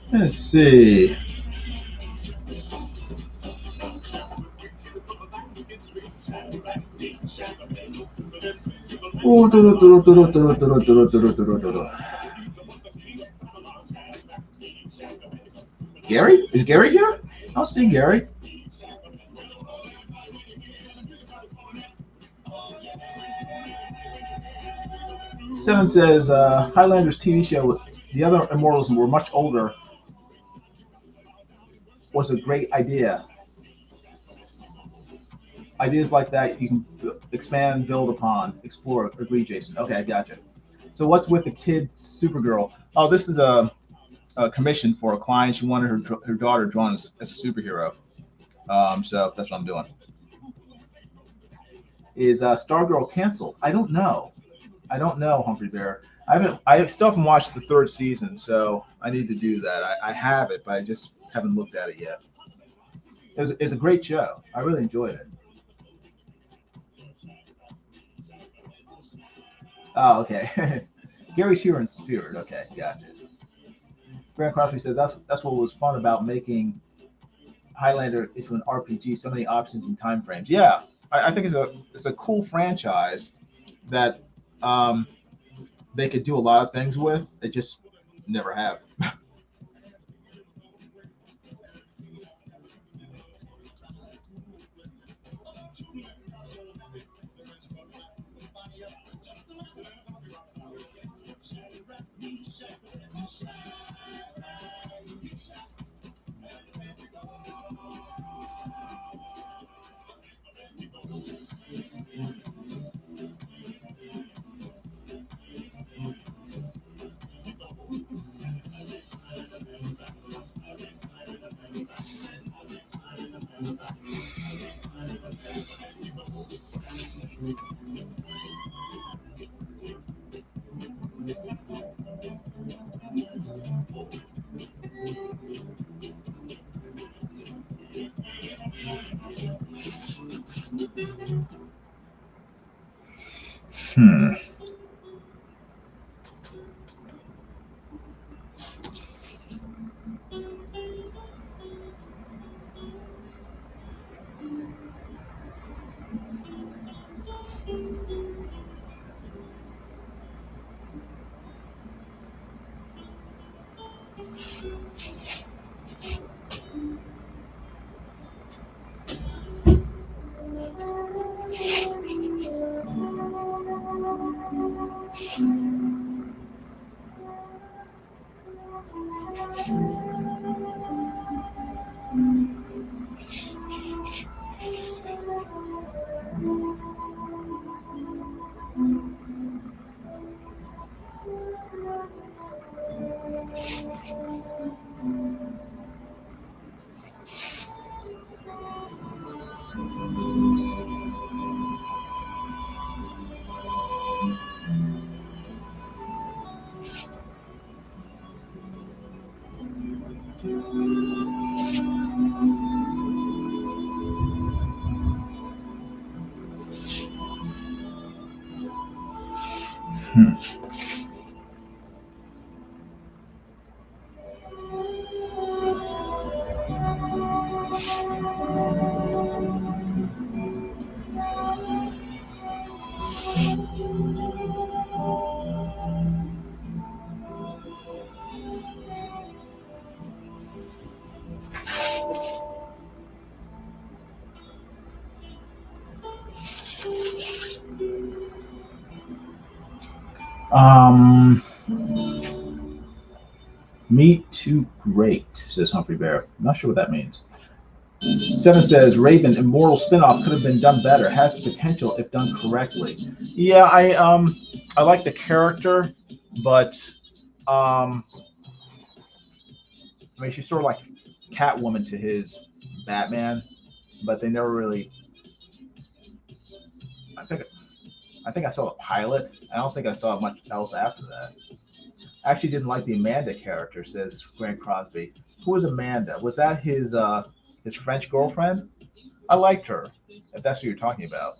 Let's see. Gary? Is Gary here? I'll see Gary. Seven says Highlander's TV show, the other Immortals were much older, was a great idea. Ideas like that you can expand, build upon, explore. Agree, Jason. Okay, I gotcha. So what's with the kids Supergirl? Oh, this is a commission for a client. She wanted her daughter drawn as a superhero. So that's what I'm doing. Is Stargirl canceled? I don't know. I don't know, Humphrey Bear. I still haven't watched the third season, so I need to do that. I have it, but I just haven't looked at it yet. It's a great show. I really enjoyed it. Oh, okay. Gary's here in spirit. Okay, gotcha. Grant Crosby said that's what was fun about making Highlander into an RPG. So many options and time frames. Yeah, I think it's a cool franchise that they could do a lot of things with. They just never have. Me too great, says Humphrey Bear. I'm not sure what that means. Seven says Raven immortal spinoff could have been done better. Has the potential if done correctly. Yeah, I like the character, but I mean she's sort of like Catwoman to his Batman, but they never really. I think I saw the pilot. I don't think I saw much else after that. I actually didn't like the Amanda character, says Grant Crosby. Who was Amanda? Was that his French girlfriend? I liked her, if that's what you're talking about.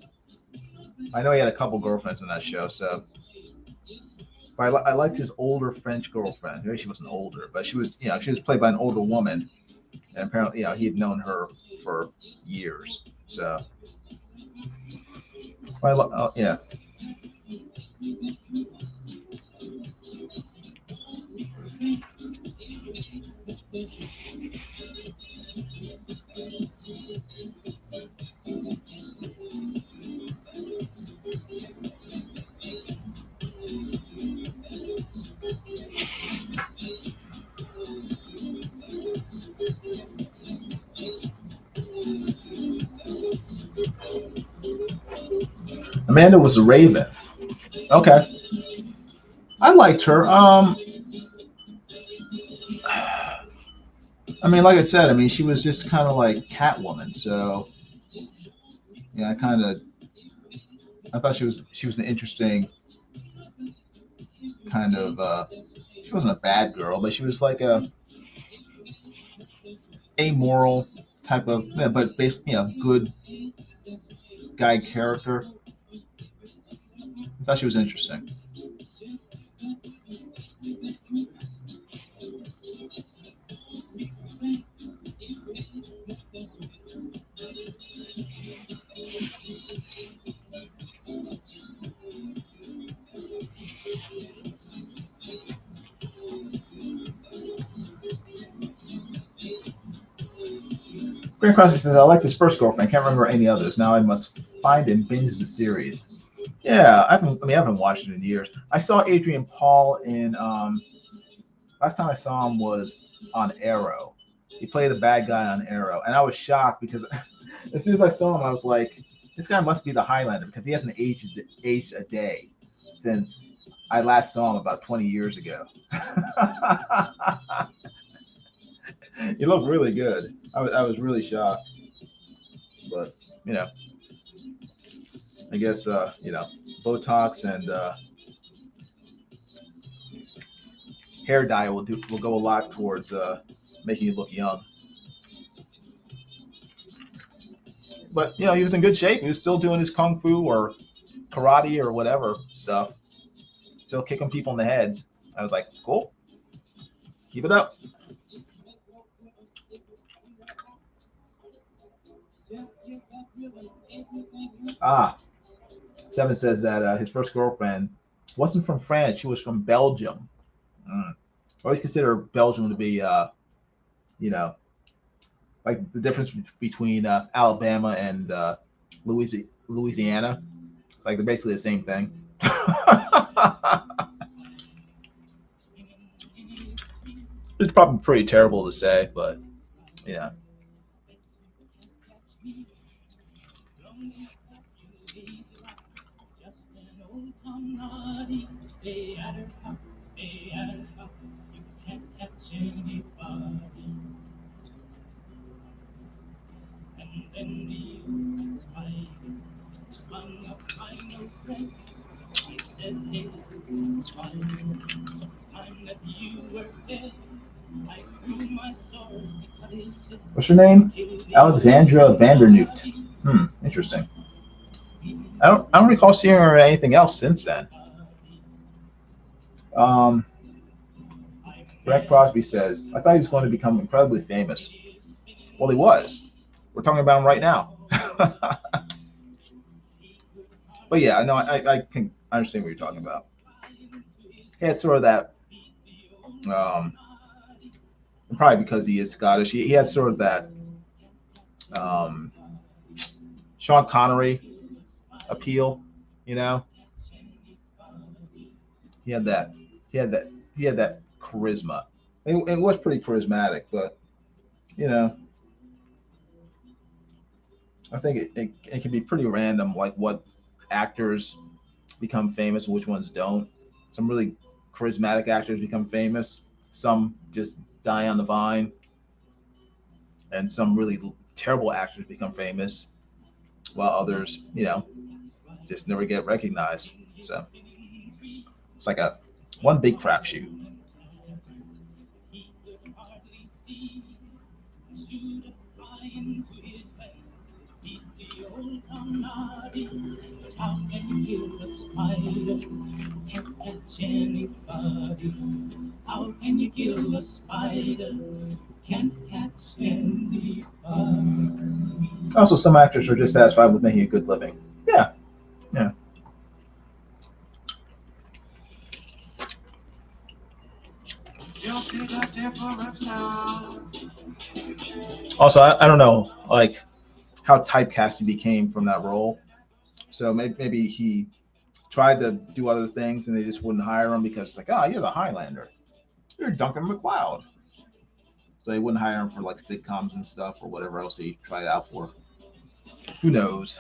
I know he had a couple girlfriends on that show, so. But I liked his older French girlfriend. Maybe she wasn't older, but she was, she was played by an older woman, and apparently, he had known her for years. So, yeah. Amanda was a Raven. Okay. I liked her. I mean, like I said, she was just kind of like Catwoman. So, yeah, I thought she was an interesting kind of. She wasn't a bad girl, but she was like a amoral type of, but basically, good guy character. I thought she was interesting. Grant Crosby says, I like this first girlfriend. Can't remember any others. Now I must find and binge the series. Yeah, I haven't watched it in years. I saw Adrian Paul in last time I saw him was on Arrow. He played the bad guy on Arrow, and I was shocked because as soon as I saw him, I was like, this guy must be the Highlander because he hasn't aged a day since I last saw him about 20 years ago. He looked really good. I was really shocked, but I guess Botox and hair dye will go a lot towards making you look young. But he was in good shape. He was still doing his kung fu or karate or whatever stuff, still kicking people in the heads. I was like, cool, keep it up. Seven says that his first girlfriend wasn't from France. She was from Belgium. I always consider Belgium to be, like the difference between Alabama and Louisiana. Like they're basically the same thing. It's probably pretty terrible to say, but yeah. What's her name? Alexandra Vandernoot. Interesting. I don't recall seeing her or anything else since then. Greg Crosby says, I thought he was going to become incredibly famous. Well, he was. We're talking about him right now. But yeah, no, I can understand what you're talking about. He had sort of that, probably because he is Scottish, he had sort of that Sean Connery appeal, you know. He had that charisma. It was pretty charismatic, but you know, I think it can be pretty random, like what actors become famous and which ones don't. Some really charismatic actors become famous. Some just die on the vine, and some really terrible actors become famous, while others, you know, just never get recognized. So it's like one big crapshoot. How can you kill a spider? Can't catch anybody. How can you kill a spider? Can't catch anybody. Also, some actors are just satisfied with making a good living. Yeah. Yeah. Also, I don't know, like, how typecast he became from that role. So maybe he tried to do other things and they just wouldn't hire him because it's like, oh, you're the Highlander. You're Duncan MacLeod. So they wouldn't hire him for like sitcoms and stuff or whatever else he tried out for. Who knows?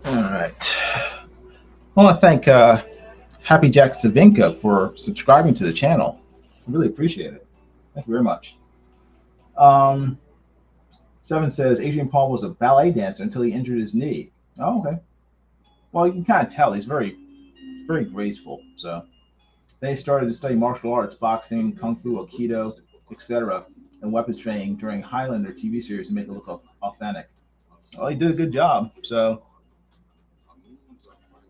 All right. I want to thank 𝗙𝗙𝗙 𝗖𝗛𝗥 for subscribing to the channel. I really appreciate it. Thank you very much. 7 says Adrian Paul was a ballet dancer until he injured his knee. Oh, okay. Well, you can kind of tell he's very, very graceful. So they started to study martial arts, boxing, kung fu, aikido, etc., and weapons training during Highlander TV series to make it look authentic. Well, he did a good job. So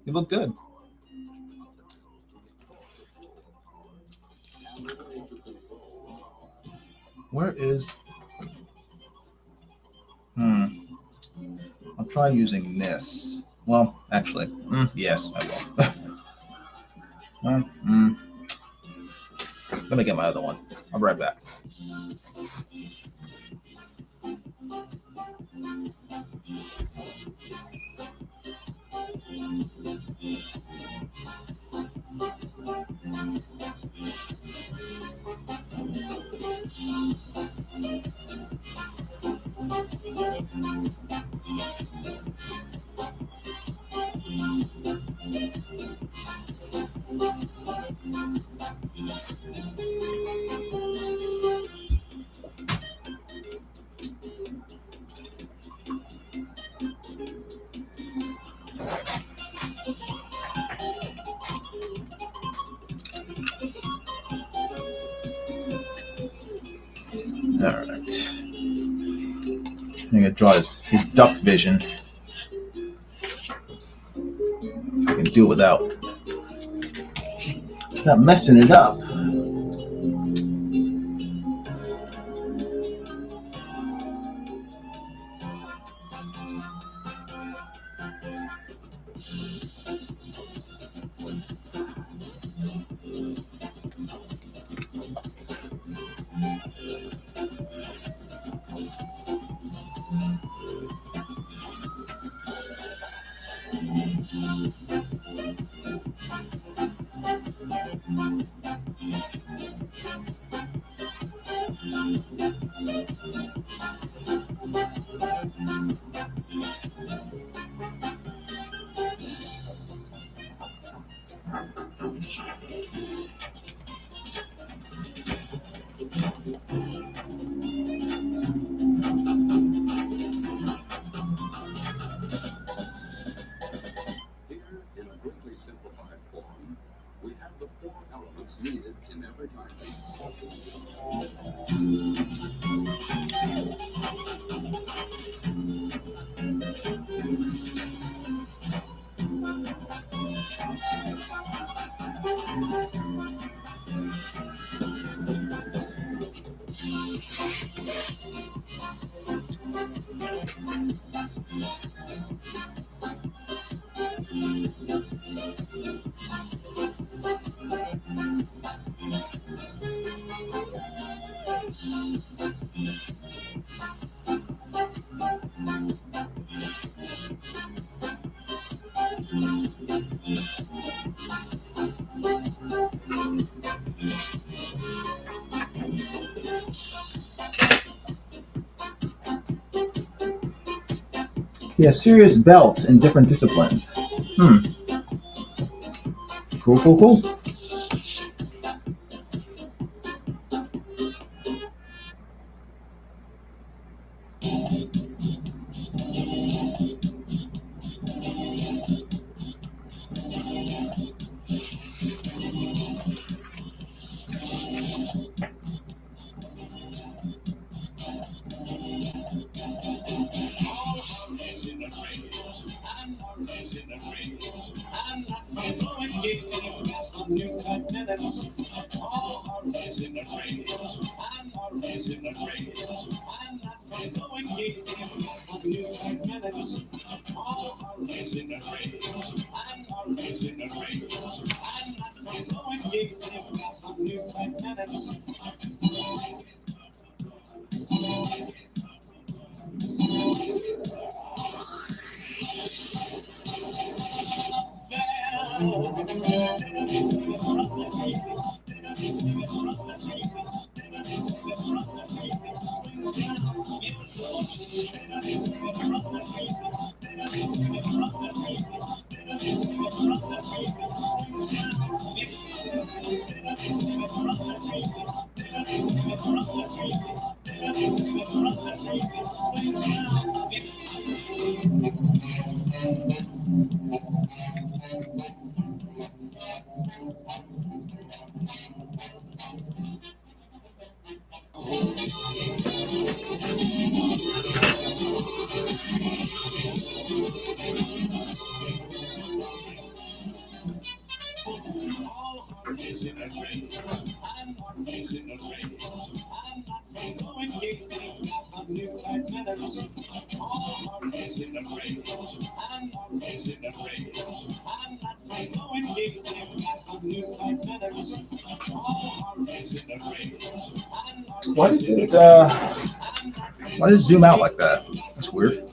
he looked good. Where is? I'll try using this. Well, actually, yes, I will. Let me get my other one. I'll be right back. All right. I'm going to draw his duck vision. I can do it without messing it up. He has serious belts in different disciplines. Cool. Why did it zoom out like that? That's weird.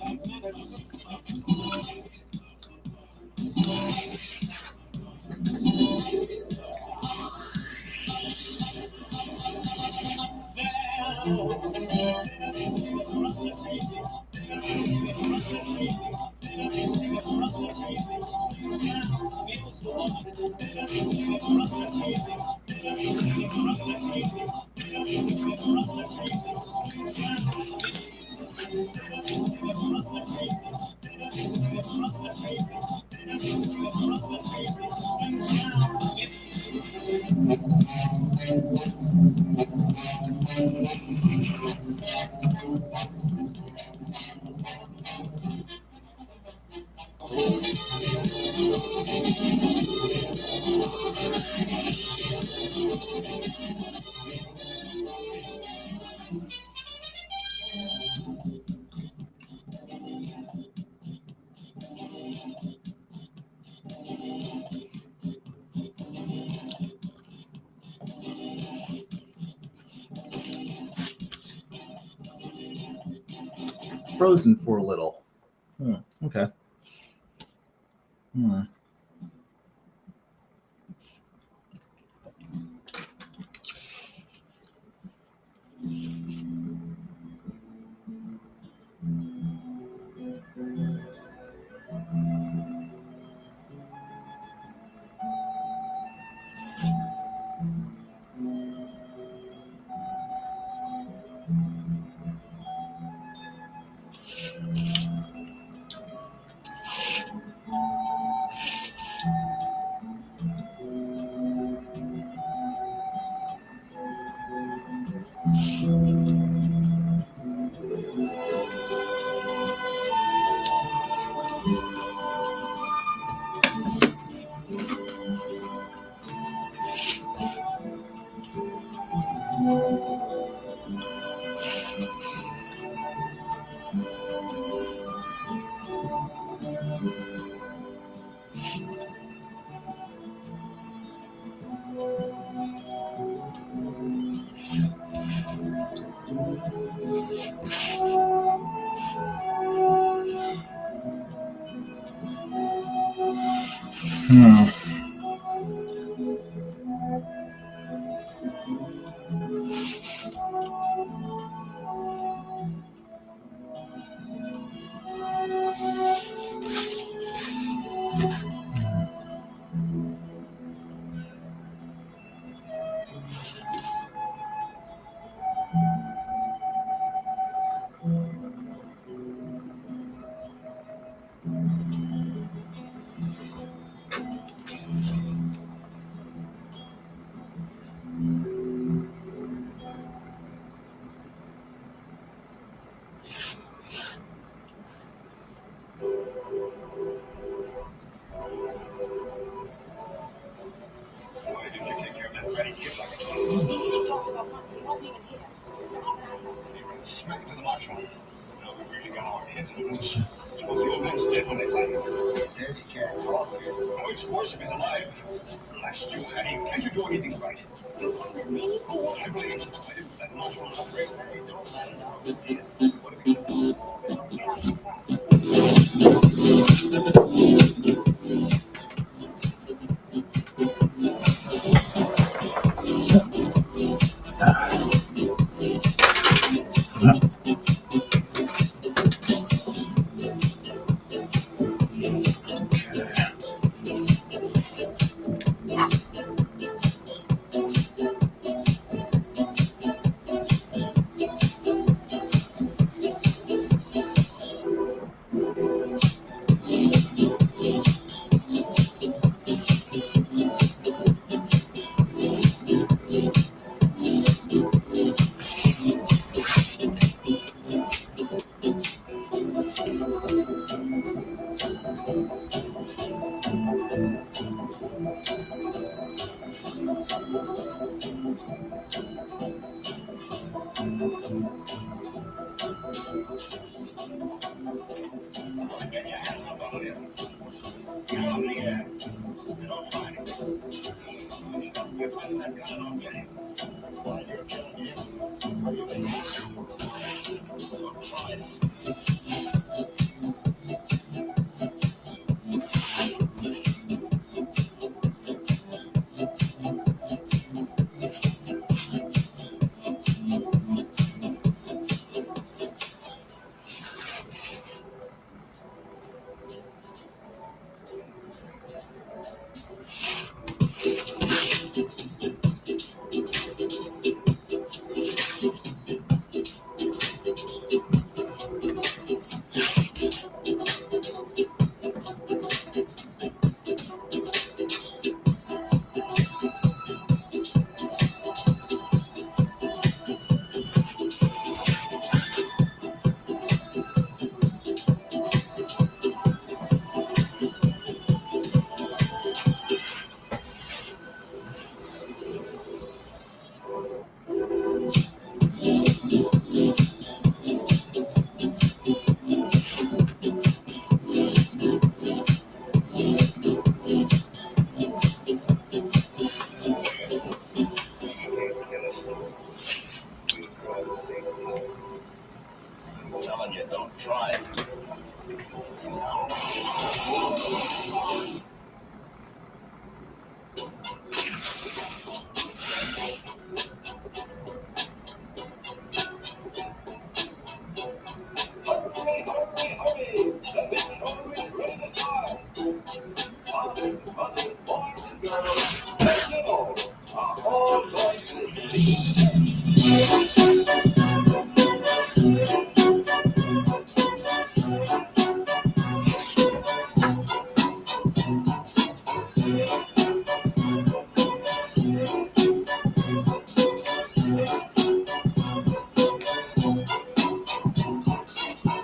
Frozen for a little. Okay.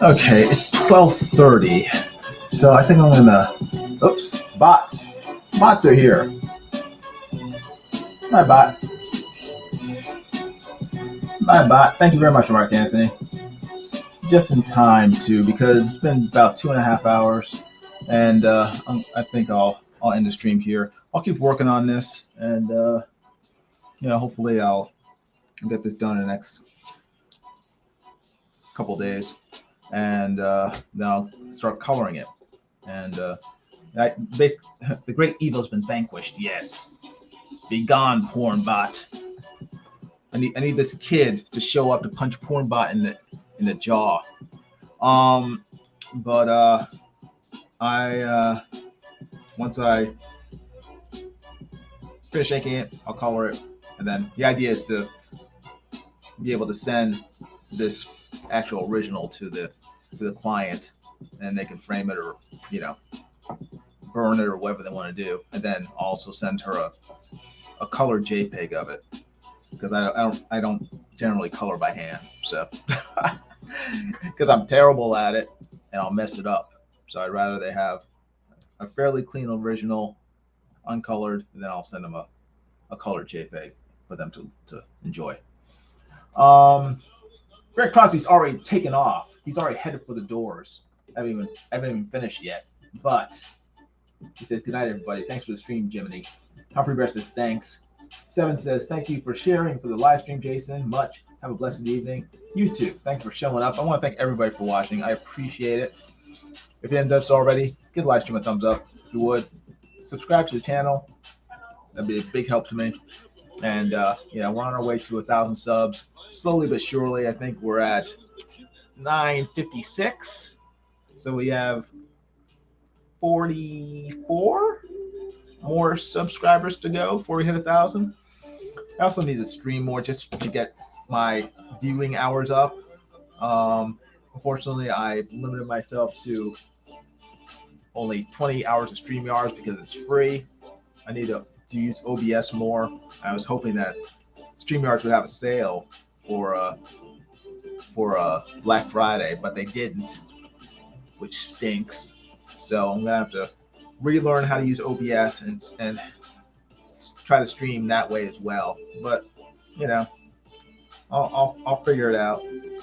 Okay, it's 12:30, so I think I'm gonna, oops, bots are here. My bot, thank you very much, Mark Anthony. Just in time too, because it's been about 2.5 hours, and I think I'll end the stream here. I'll keep working on this, and hopefully I'll get this done in the next couple days, and then I'll start coloring it. And the great evil's been vanquished. Yes, be gone, porn bot. I need this kid to show up to punch porn bot in the jaw. But once I finish making it, I'll color it, and then the idea is to be able to send this actual original to the client, and they can frame it or burn it or whatever they want to do, and then also send her a colored JPEG of it, because I don't generally color by hand, so because I'm terrible at it and I'll mess it up. So I'd rather they have a fairly clean original, uncolored, and then I'll send them a colored JPEG for them to enjoy. Greg Crosby's already taken off. He's already headed for the doors. I haven't even finished yet. But he says, good night, everybody. Thanks for the stream, Jiminy. Humphrey Bear says, thanks. Seven says, thank you for sharing for the live stream, Jason. Much. Have a blessed evening. You too. Thanks for showing up. I want to thank everybody for watching. I appreciate it. If you haven't done so already, give the live stream a thumbs up. If you would, subscribe to the channel. That'd be a big help to me. And we're on our way to 1,000 subs. Slowly but surely, I think we're at 956. So we have 44 more subscribers to go before we hit 1,000. I also need to stream more just to get my viewing hours up. Unfortunately, I've limited myself to only 20 hours of StreamYards because it's free. I need to use OBS more. I was hoping that StreamYards would have a sale for Black Friday, but they didn't, which stinks. So I'm gonna have to relearn how to use OBS and try to stream that way as well. But I'll figure it out.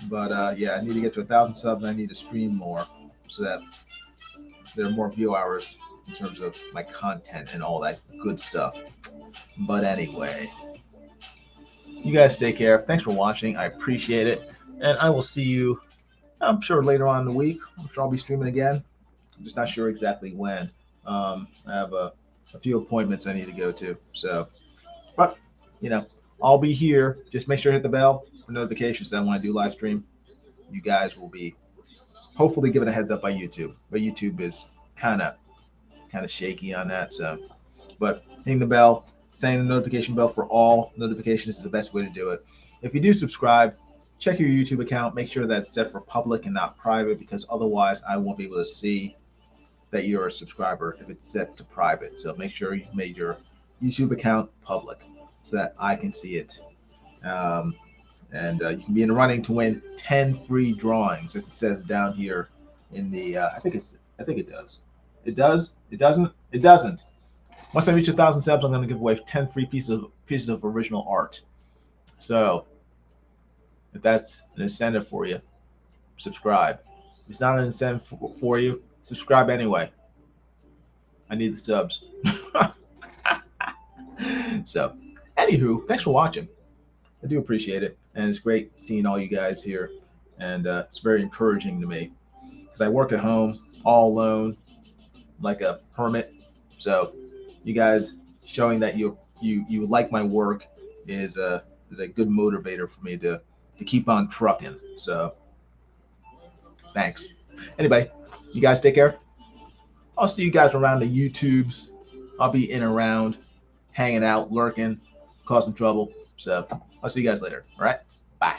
But I need to get to 1,000 subs, and I need to stream more so that there are more view hours in terms of my content and all that good stuff. But anyway, you guys take care. Thanks for watching. I appreciate it. And I will see you, I'm sure, later on in the week. I'm sure I'll be streaming again. I'm just not sure exactly when. I have a few appointments I need to go to. So, but, you know, I'll be here. Just make sure to hit the bell for notifications that when I do live stream, you guys will be hopefully given a heads up by YouTube. But YouTube is kind of shaky on that. So, but hitting the bell, setting the notification bell for all notifications is the best way to do it. If you do subscribe, check your YouTube account. Make sure that's set for public and not private, because otherwise I won't be able to see that you're a subscriber if it's set to private. So make sure you made your YouTube account public so that I can see it. And you can be in the running to win 10 free drawings, as it says down here in the. I think it does. It does. It doesn't. It doesn't. Once I reach 1,000 subs, I'm going to give away 10 free pieces of original art. So if that's an incentive for you, subscribe. If it's not an incentive for you, subscribe anyway. I need the subs. So, anywho, thanks for watching. I do appreciate it, and it's great seeing all you guys here, and it's very encouraging to me because I work at home all alone, like a hermit. So, you guys showing that you like my work is a good motivator for me to keep on trucking. So, thanks. Anyway, you guys take care. I'll see you guys around the YouTubes. I'll be in and around, hanging out, lurking, causing trouble. So I'll see you guys later. All right? Bye.